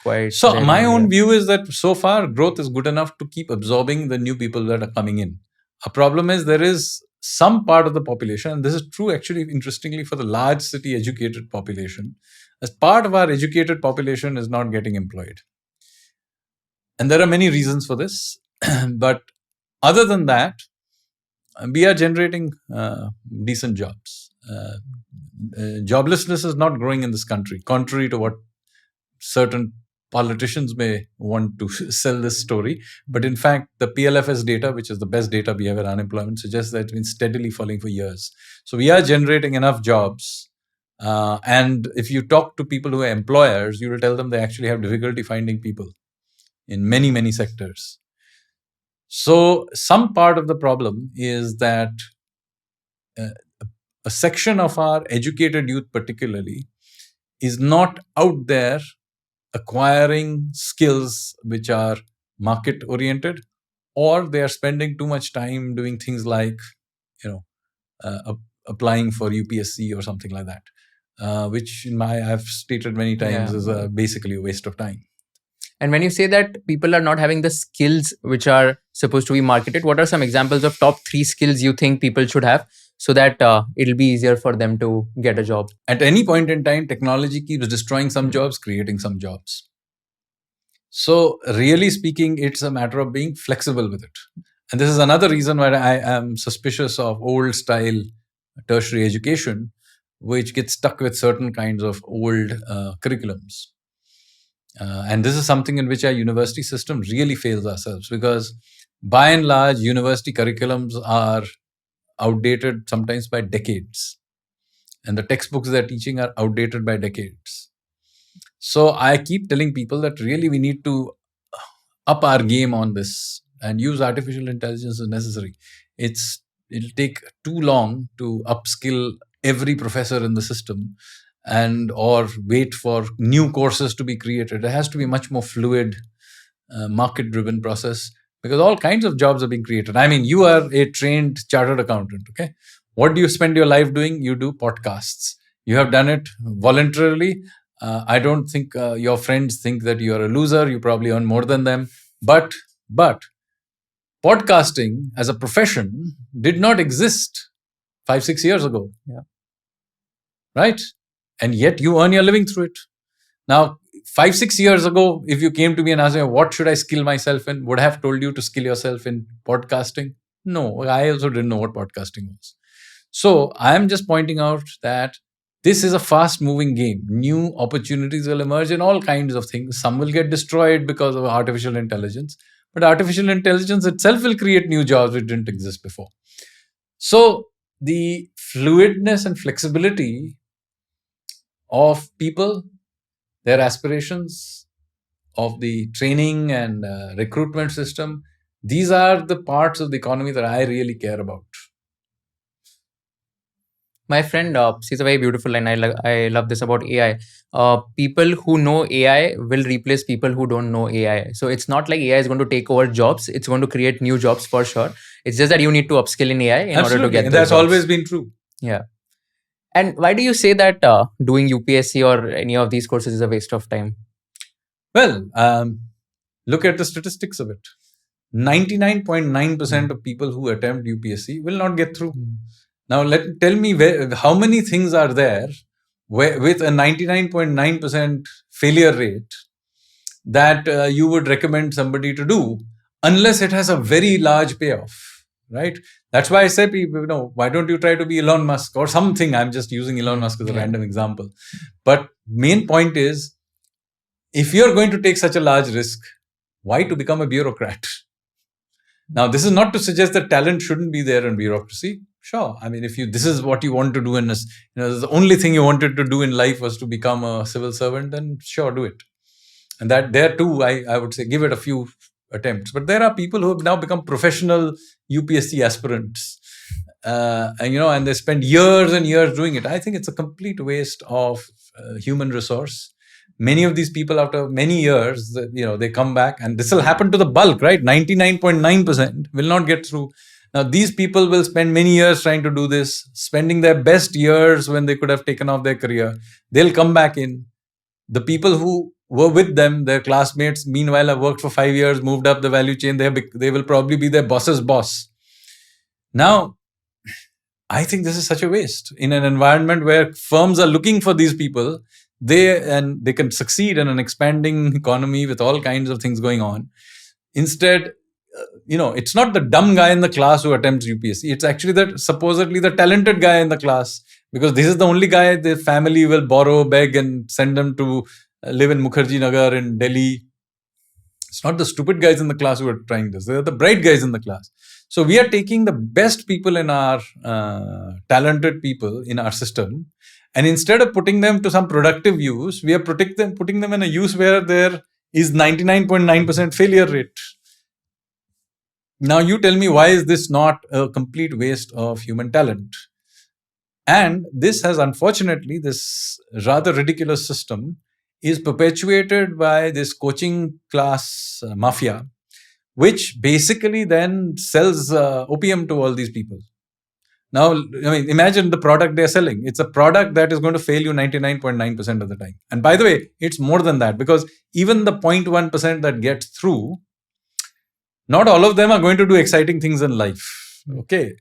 quite... So my own view is that so far growth is good enough to keep absorbing the new people that are coming in. A problem is there is some part of the population, and this is true actually interestingly for the large city educated population, as part of our educated population is not getting employed. And there are many reasons for this. But other than that, we are generating decent jobs. Joblessness is not growing in this country, contrary to what certain politicians may want to sell this story. But in fact, the PLFS data, which is the best data we have at unemployment, suggests that it's been steadily falling for years. So we are generating enough jobs. And if you talk to people who are employers, you will tell them they actually have difficulty finding people in many, many sectors. So some part of the problem is that uh, a section of our educated youth particularly is not out there acquiring skills which are market oriented, or they are spending too much time doing things like, you know, applying for UPSC or something like that, which I've stated many times is basically a waste of time. And when you say that people are not having the skills which are supposed to be marketed, what are some examples of top 3 skills you think people should have so that it'll be easier for them to get a job? At any point in time, technology keeps destroying some jobs, creating some jobs. So really speaking, it's a matter of being flexible with it. And this is another reason why I am suspicious of old style tertiary education, which gets stuck with certain kinds of old curriculums. And this is something in which our university system really fails ourselves, because by and large, university curriculums are outdated sometimes by decades. And the textbooks they're teaching are outdated by decades. So I keep telling people that really we need to up our game on this and use artificial intelligence as necessary. It'll take too long to upskill every professor in the system and or wait for new courses to be created. It has to be much more fluid, market driven process, because all kinds of jobs are being created. I mean, you are a trained chartered accountant. Okay, what do you spend your life doing? You do podcasts. You have done it voluntarily. I don't think your friends think that you are a loser. You probably earn more than them. But podcasting as a profession did not exist 5-6 years ago. Yeah. Right? And yet you earn your living through it. Now, 5-6 years ago, if you came to me and asked me, what should I skill myself in? Would I have told you to skill yourself in podcasting? No, I also didn't know what podcasting was. So I'm just pointing out that this is a fast moving game. New opportunities will emerge in all kinds of things. Some will get destroyed because of artificial intelligence, but artificial intelligence itself will create new jobs which didn't exist before. So the fluidness and flexibility of people, their aspirations, of the training and recruitment system, these are the parts of the economy that I really care about. My friend says a very beautiful line. I love this about AI. People who know AI will replace people who don't know AI. So it's not like AI is going to take over jobs. It's going to create new jobs for sure. It's just that you need to upskill in AI in Absolutely. order to get and that's jobs. Always been true. Yeah. And why do you say that doing UPSC or any of these courses is a waste of time? Well, look at the statistics of it. 99.9% of people who attempt UPSC will not get through. Now, tell me how many things are there with a 99.9% failure rate that you would recommend somebody to do, unless it has a very large payoff, right? That's why I say, people, why don't you try to be Elon Musk or something? I'm just using Elon Musk as a random example. But main point is, if you're going to take such a large risk, why to become a bureaucrat? Now, this is not to suggest that talent shouldn't be there in bureaucracy. Sure. I mean, if this is what you want to do, and the only thing you wanted to do in life was to become a civil servant, then sure, do it. And that there too, I would say, give it a few attempts. But there are people who have now become professional UPSC aspirants, and they spend years and years doing it. I think it's a complete waste of human resource. Many of these people, after many years, they come back, and this will happen to the bulk, right? 99.9% will not get through. Now, these people will spend many years trying to do this, spending their best years when they could have taken off their career. They'll come back in. The people who were with them, their classmates, meanwhile have worked for 5 years, moved up the value chain. They will probably be their boss's boss. Now, I think this is such a waste. In an environment where firms are looking for these people, they can succeed in an expanding economy with all kinds of things going on. Instead, it's not the dumb guy in the class who attempts UPSC. It's actually supposedly the talented guy in the class, because this is the only guy the family will borrow, beg, and send them to live in Mukherjee Nagar in Delhi. It's not the stupid guys in the class who are trying this. They're the bright guys in the class. So we are taking the best people in our talented people in our system, and instead of putting them to some productive use, we are putting them in a use where there is 99.9% failure rate. Now you tell me, why is this not a complete waste of human talent? And this has, unfortunately, this rather ridiculous system is perpetuated by this coaching class mafia, which basically then sells opium to all these people. Now, I mean, imagine the product they're selling. It's a product that is going to fail you 99.9% of the time. And by the way, it's more than that, because even the 0.1% that gets through, not all of them are going to do exciting things in life. Okay.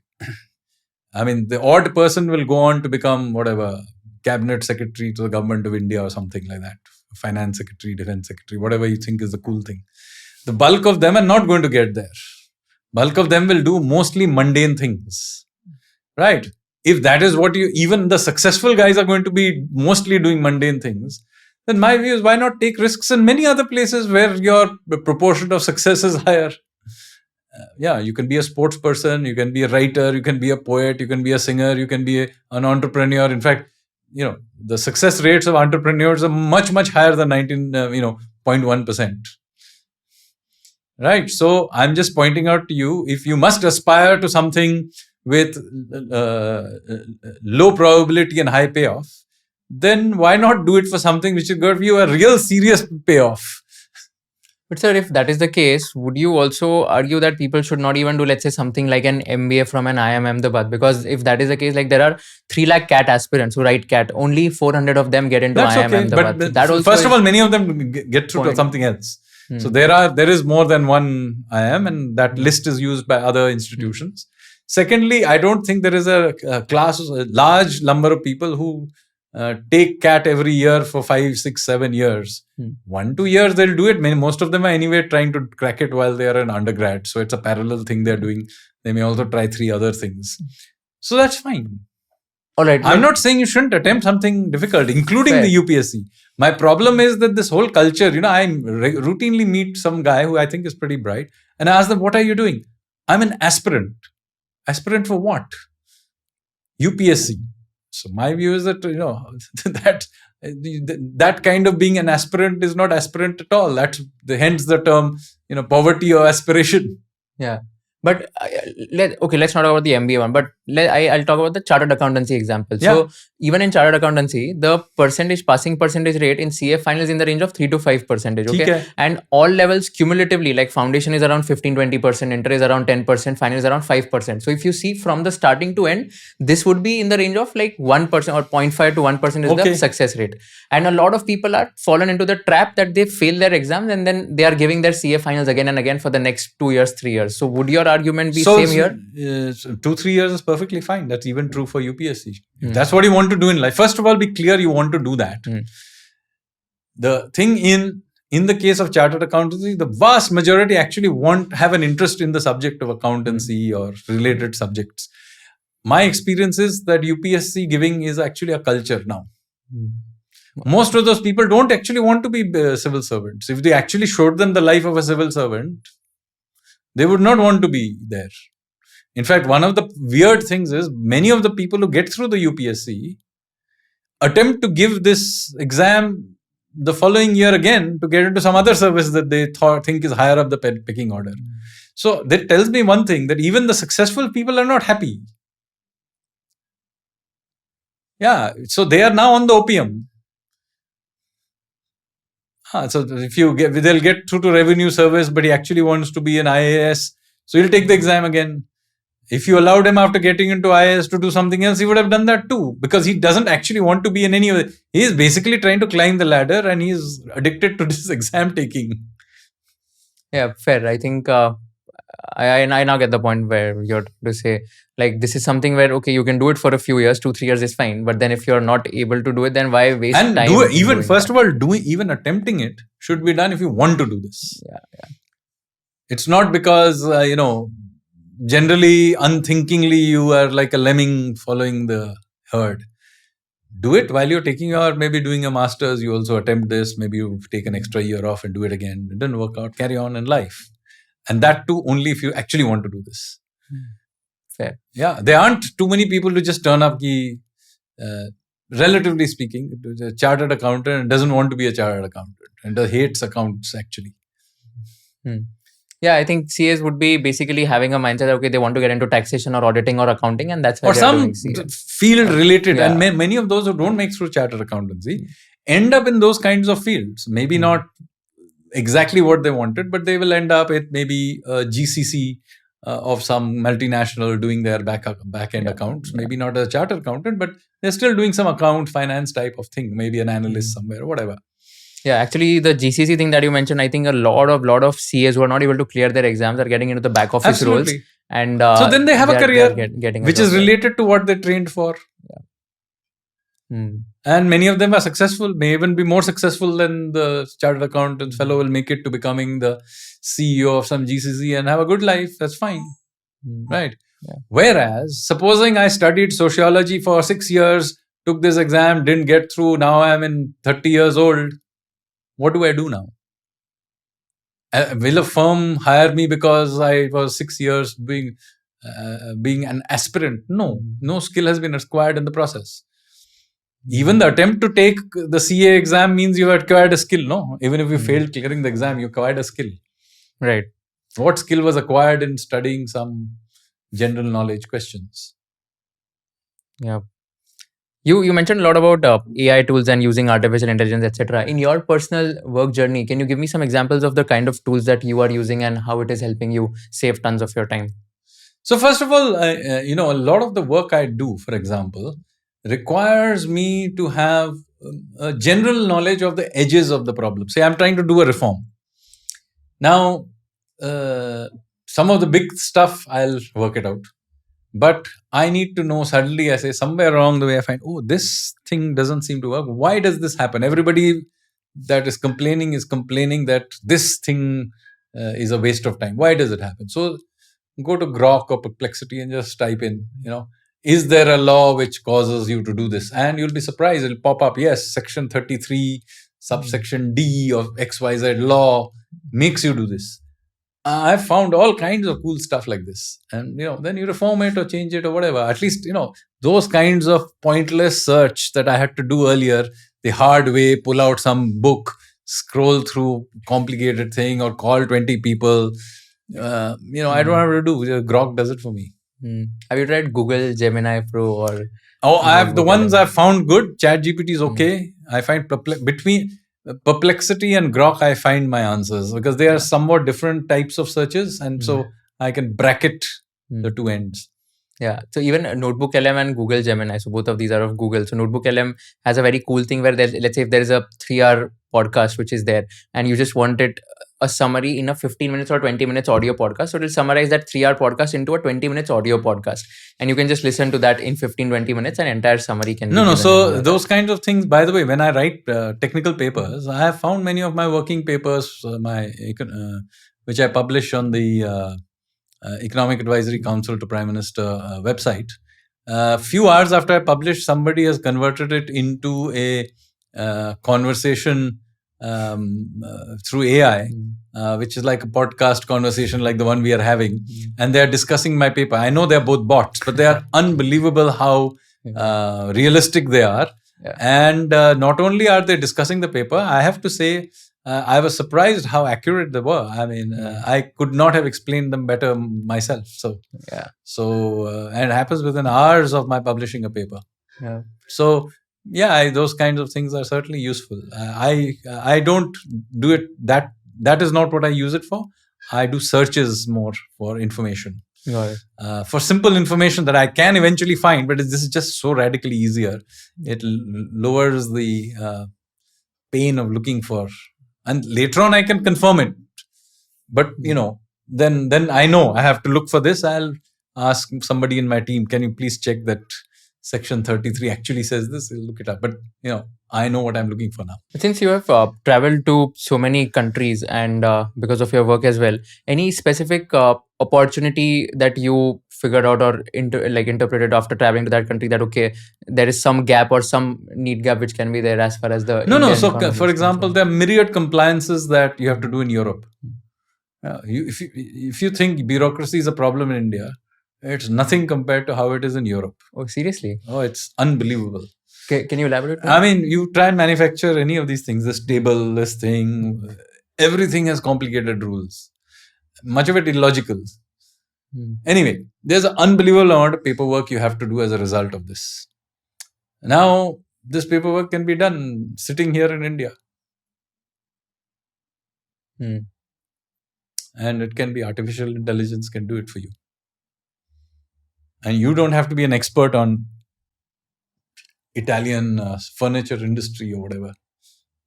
I mean, the odd person will go on to become whatever, cabinet secretary to the government of India or something like that. Finance secretary, defense secretary, whatever you think is the cool thing. The bulk of them are not going to get there. Bulk of them will do mostly mundane things. Right? If that is what even the successful guys are going to be mostly doing mundane things, then my view is, why not take risks in many other places where your proportion of success is higher? Yeah, you can be a sports person, you can be a writer, you can be a poet, you can be a singer, you can be an entrepreneur. In fact, the success rates of entrepreneurs are much, much higher than 0.1%. Right? So I'm just pointing out to you, if you must aspire to something with low probability and high payoff, then why not do it for something which will give you a real serious payoff? But sir, if that is the case, would you also argue that people should not even do, let's say, something like an MBA from an IIM Ahmedabad? Because if that is the case, like there are 3 lakh CAT aspirants who write CAT, only 400 of them get into IIM Ahmedabad. But that also first of all, many of them get through to something else. So there is more than one IIM, and that list is used by other institutions. Secondly, I don't think there is a large number of people who take CAT every year for 5, 6, 7 years. 1-2 years they'll do it. Most of them are anyway trying to crack it while they are an undergrad. So it's a parallel thing they're doing. They may also try 3 other things. So that's fine. All right. I'm not saying you shouldn't attempt something difficult, including the UPSC. My problem is that this whole culture, I routinely meet some guy who I think is pretty bright, and I ask them, what are you doing? I'm an aspirant. Aspirant for what? UPSC. So my view is that, that kind of being an aspirant is not aspirant at all. That's hence the term, poverty or aspiration. Yeah. But let's not talk about the MBA one, but I'll talk about the chartered accountancy example. Yeah. So even in chartered accountancy, the passing percentage rate in CA final is in the range of 3 to 5%. Okay. And all levels cumulatively, like foundation is around 15-20%, inter is around 10%, final is around 5%. So if you see from the starting to end, this would be in the range of like 1% or 0.5 to 1% is the success rate. And a lot of people are fallen into the trap that they fail their exams and then they are giving their CA finals again and again for the next 2 years, 3 years. So would your argument be same here? 2-3 years is perfectly fine. That's even true for UPSC. If that's what you want to do in life, first of all, be clear you want to do that. The thing in the case of chartered accountancy, the vast majority actually have an interest in the subject of accountancy or related subjects. My experience is that UPSC giving is actually a culture now. Most of those people don't actually want to be civil servants. If they actually showed them the life of a civil servant, they would not want to be there. In fact, one of the weird things is many of the people who get through the UPSC attempt to give this exam the following year again to get into some other service that they think is higher up the pecking order. So that tells me one thing, that even the successful people are not happy. Yeah, so they are now on the opium. So if they'll get through to revenue service, but he actually wants to be an IAS, so he'll take the exam again. If you allowed him after getting into IAS to do something else, he would have done that too, because he doesn't actually want to be in any way. He is basically trying to climb the ladder and he's addicted to this exam taking. Yeah, fair. I think I now get the point where you're to say, like, this is something where, okay, you can do it for a few years, 2-3 years is fine. But then if you're not able to do it, then why waste time? And first of all, even attempting it should be done if you want to do this. Yeah. It's not because, generally, unthinkingly, you are like a lemming following the herd. Do it while you're maybe doing a master's. You also attempt this. Maybe you take an extra year off and do it again. It didn't work out. Carry on in life. And that too, only if you actually want to do this. Fair. Yeah, there aren't too many people who just turn up, relatively speaking, a chartered accountant and doesn't want to be a chartered accountant and hates accounts actually. Yeah, I think CAs would be basically having a mindset that, okay, they want to get into taxation or auditing or accounting, and that's why or they are doing some CA. field related. Yeah. And many of those who don't make through chartered accountancy end up in those kinds of fields. Maybe not exactly what they wanted, but they will end up at maybe a GCC of some multinational doing their back end accounts. Maybe not a chartered accountant, but they're still doing some account finance type of thing. Maybe an analyst somewhere, whatever. Yeah, actually, the GCC thing that you mentioned, I think a lot of CAs who are not able to clear their exams are getting into the back office roles, and so then they have a career getting which is related to what they trained for. And many of them are successful, may even be more successful than the chartered accountants fellow will make it to becoming the CEO of some GCC and have a good life. That's fine. Right. Yeah. Whereas, supposing I studied sociology for 6 years, took this exam, didn't get through, now I'm in 30 years old. What do I do now? Will a firm hire me because I was 6 years being an aspirant? No skill has been acquired in the process. Even the attempt to take the CA exam means you have acquired a skill, no? Even if you failed clearing the exam, you acquired a skill. Right. What skill was acquired in studying some general knowledge questions? Yeah. You mentioned a lot about AI tools and using artificial intelligence, etc. In your personal work journey, can you give me some examples of the kind of tools that you are using and how it is helping you save tons of your time? So first of all, a lot of the work I do, for example, requires me to have a general knowledge of the edges of the problem. Say I'm trying to do a reform. Now, some of the big stuff, I'll work it out. But I need to know suddenly, I say, somewhere along the way, I find, oh, this thing doesn't seem to work. Why does this happen? Everybody that is complaining that this thing is a waste of time. Why does it happen? So go to Grok or Perplexity and just type in, is there a law which causes you to do this? And you'll be surprised. It'll pop up. Yes, section 33, subsection D of XYZ law makes you do this. I've found all kinds of cool stuff like this. And, then you reform it or change it or whatever. At least, those kinds of pointless search that I had to do earlier, the hard way, pull out some book, scroll through complicated thing or call 20 people. I don't have to do. Grok does it for me. Have you tried Google Gemini Pro or? I have the ones I've found good. ChatGPT is okay. I find between Perplexity and Grok, I find my answers because they are somewhat different types of searches, and so I can bracket the two ends. Yeah. So even Notebook LM and Google Gemini, so both of these are of Google. So Notebook LM has a very cool thing where let's say if there is a 3-hour podcast which is there and you just want it a summary in a 15 minutes or 20 minutes audio podcast. So it'll summarize that 3-hour podcast into a 20 minutes audio podcast. And you can just listen to that in 15-20 minutes and entire summary can be No. So those kinds of things, by the way, when I write technical papers, I have found many of my working papers, which I publish on the Economic Advisory Council to Prime Minister website. Few hours after I published, somebody has converted it into a conversation through AI, which is like a podcast conversation like the one we are having. And they are discussing my paper. I know they're both bots, but they are unbelievable how realistic they are. Yeah. And not only are they discussing the paper, I have to say, I was surprised how accurate they were. I mean, I could not have explained them better myself. So, and it happens within hours of my publishing a paper. Yeah. So, those kinds of things are certainly useful. I don't do it. That is not what I use it for. I do searches more for information. For simple information that I can eventually find, but this is just so radically easier. It lowers the pain of looking for. And later on, I can confirm it. But, then I know I have to look for this. I'll ask somebody in my team, can you please check that section 33 actually says this? I'll look it up. But, I know what I'm looking for now. Since you have traveled to so many countries and because of your work as well, any specific opportunity that you figured out or interpreted after traveling to that country that, okay, there is some gap or some need gap which can be there as far as the... No. So, for example, there are myriad compliances that you have to do in Europe. If you think bureaucracy is a problem in India, it's nothing compared to how it is in Europe. Oh, seriously? Oh, it's unbelievable. Can you elaborate? I mean, you try and manufacture any of these things, this table, this thing, everything has complicated rules. much of it illogical. Hmm. Anyway, there's an unbelievable amount of paperwork you have to do as a result of this. Now, this paperwork can be done sitting here in India. Hmm. And it can be artificial intelligence can do it for you. And you don't have to be an expert on Italian furniture industry or whatever.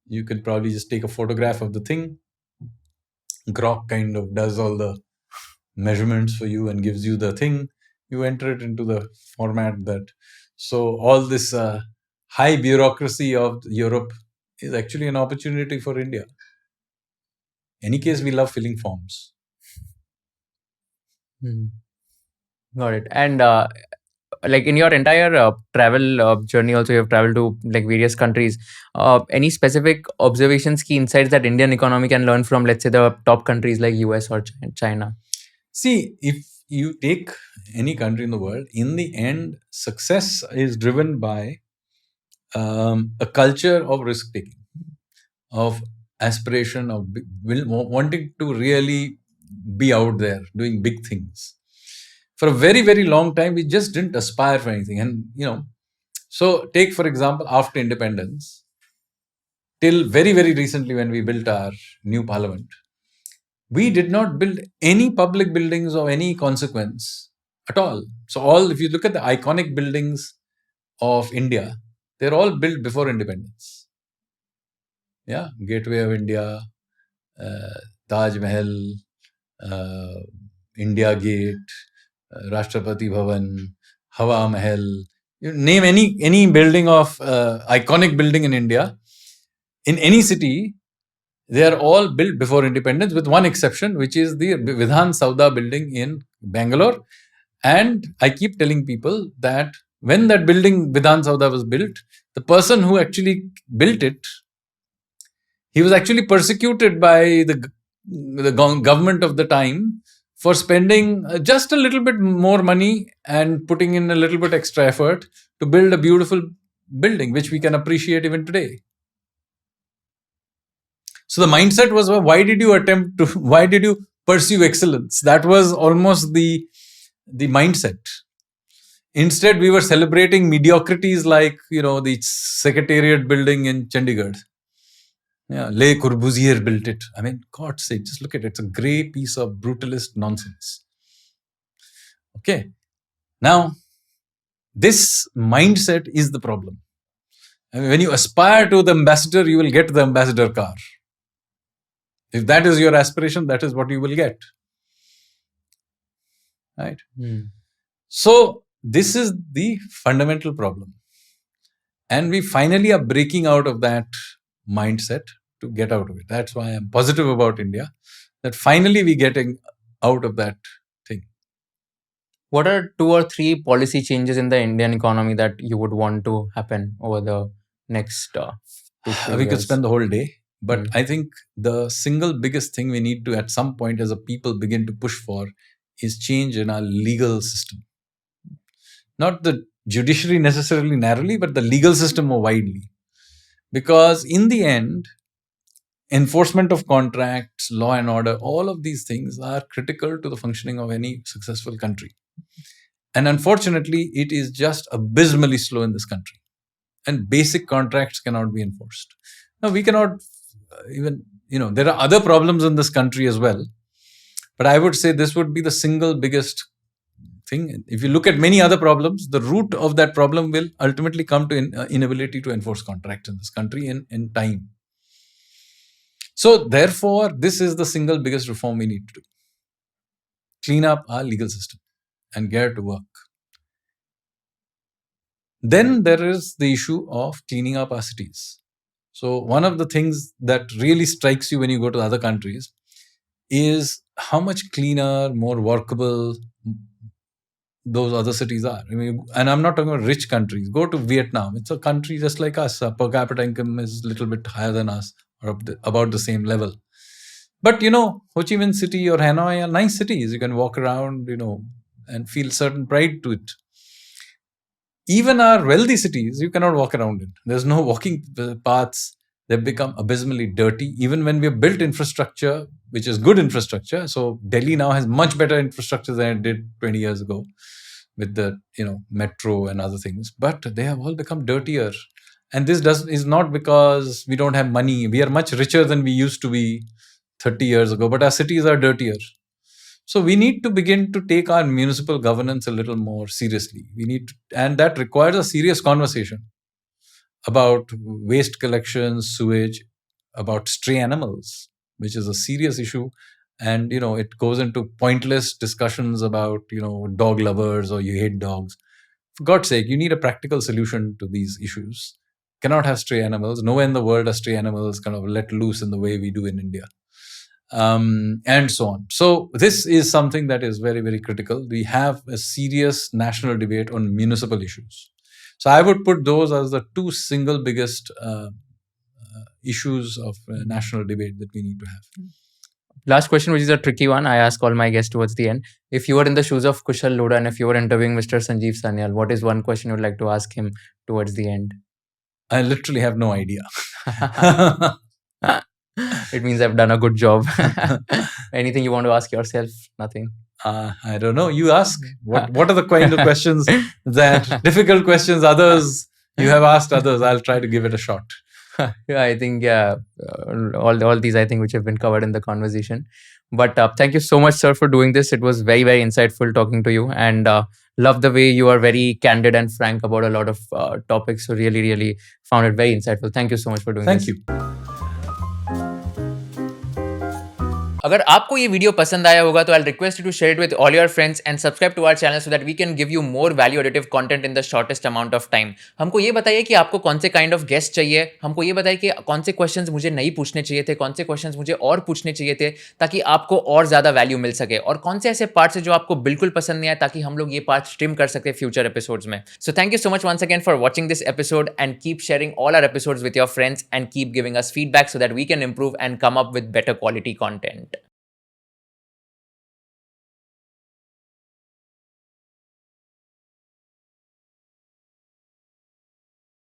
You can probably just take a photograph of the thing. Grok kind of does all the measurements for you and gives you the thing. You enter it into the format that. So all this high bureaucracy of Europe is actually an opportunity for India. In any case, we love filling forms. Hmm. Got it. And like in your entire travel journey, also you have traveled to like various countries. Any specific observations, key insights that Indian economy can learn from, let's say, the top countries like US or China? See, if you take any country in the world, in the end, success is driven by a culture of risk taking, of aspiration, of wanting to really be out there doing big things. For a very, very long time, we just didn't aspire for anything. And, so take, for example, after independence, till very, very recently when we built our new parliament, we did not build any public buildings of any consequence at all. So if you look at the iconic buildings of India, they're all built before independence. Yeah, Gateway of India, Taj Mahal, India Gate, Rashtrapati Bhavan, Hawa Mahal. You name any building of iconic building in India, in any city, they are all built before independence, with one exception, which is the Vidhan Sauda building in Bangalore. And I keep telling people that when that building, Vidhan Sauda, was built, the person who actually built it, he was actually persecuted by the government of the time for spending just a little bit more money and putting in a little bit extra effort to build a beautiful building, which we can appreciate even today. So the mindset was, why did you pursue excellence? That was almost the mindset. Instead, we were celebrating mediocrities like, the Secretariat building in Chandigarh. Yeah, Le Corbusier built it. I mean, God's sake, just look at it. It's a grey piece of brutalist nonsense. Okay. Now, this mindset is the problem. I mean, when you aspire to the ambassador, you will get the ambassador car. If that is your aspiration, that is what you will get. Right? So, this is the fundamental problem. And we finally are breaking out of that mindset to get out of it. That's why I'm positive about India, that finally we're getting out of that thing. What are 2 or 3 policy changes in the Indian economy that you would want to happen over the next 2-3 We years? could spend the whole day. But I think the single biggest thing we need to, at some point as a people, begin to push for is change in our legal system. Not the judiciary necessarily narrowly, but the legal system more widely. Because in the end, enforcement of contracts, law and order, all of these things are critical to the functioning of any successful country. And unfortunately, it is just abysmally slow in this country. And basic contracts cannot be enforced. Now, we cannot even, there are other problems in this country as well. But I would say this would be the single biggest thing. If you look at many other problems, the root of that problem will ultimately come to inability to enforce contracts in this country in time. So, therefore, this is the single biggest reform we need to do. Clean up our legal system and get to work. Then there is the issue of cleaning up our cities. So, one of the things that really strikes you when you go to other countries is how much cleaner, more workable those other cities are. I mean, and I'm not talking about rich countries. Go to Vietnam. It's a country just like us. Per capita income is a little bit higher than us, or about the same level. But, Ho Chi Minh City or Hanoi are nice cities. You can walk around, and feel certain pride to it. Even our wealthy cities, you cannot walk around in. There's no walking paths. They've become abysmally dirty, even when we have built infrastructure, which is good infrastructure. So Delhi now has much better infrastructure than it did 20 years ago with the metro and other things. But they have all become dirtier. And this is not because we don't have money. We are much richer than we used to be 30 years ago, but our cities are dirtier. So we need to begin to take our municipal governance a little more seriously. And that requires a serious conversation about waste collection, sewage, about stray animals, which is a serious issue. And it goes into pointless discussions about dog lovers or you hate dogs. For God's sake, you need a practical solution to these issues. Cannot have stray animals. Nowhere in the world are stray animals kind of let loose in the way we do in India. And so on. So this is something that is very, very critical. We have a serious national debate on municipal issues. So I would put those as the two single biggest issues of national debate that we need to have. Last question, which is a tricky one. I ask all my guests towards the end. If you were in the shoes of Kushal, Lodha, and if you were interviewing Mr. Sanjeev Sanyal, what is one question you would like to ask him towards the end? I literally have no idea. It means I've done a good job. Anything you want to ask yourself? Nothing. I don't know. You ask. What are the kind of questions that difficult questions you have asked others? I'll try to give it a shot. Yeah, I think all these I think which have been covered in the conversation. But thank you so much, sir, for doing this. It was very, very insightful talking to you, and love the way you are very candid and frank about a lot of topics. So really, really found it very insightful. Thank you so much for doing this. Thank you. अगर आपको ये video पसंद आया होगा तो I request you to share it with all your friends and subscribe to our channel so that we can give you more value additive content in the shortest amount of time. हमको ये बताइए कि आपको कौन से kind of guest चाहिए. हमको ये बताइए कि कौन से क्वेश्चंस मुझे नहीं पूछने चाहिए थे, कौन से क्वेश्चंस मुझे और पूछने चाहिए थे ताकि आपको और ज़्यादा वैल्यू मिल सके, और कौन से ऐसे पार्ट्स हैं जो आपको बिल्कुल पसंद नहीं आए ताकि हम लोग ये पार्ट स्ट्रीम कर सके फ्यूचर एपिसोड्स में. So thank you so much once again for watching this episode and keep sharing all our episodes with your friends and keep giving us feedback so that we can improve and come up with better quality content.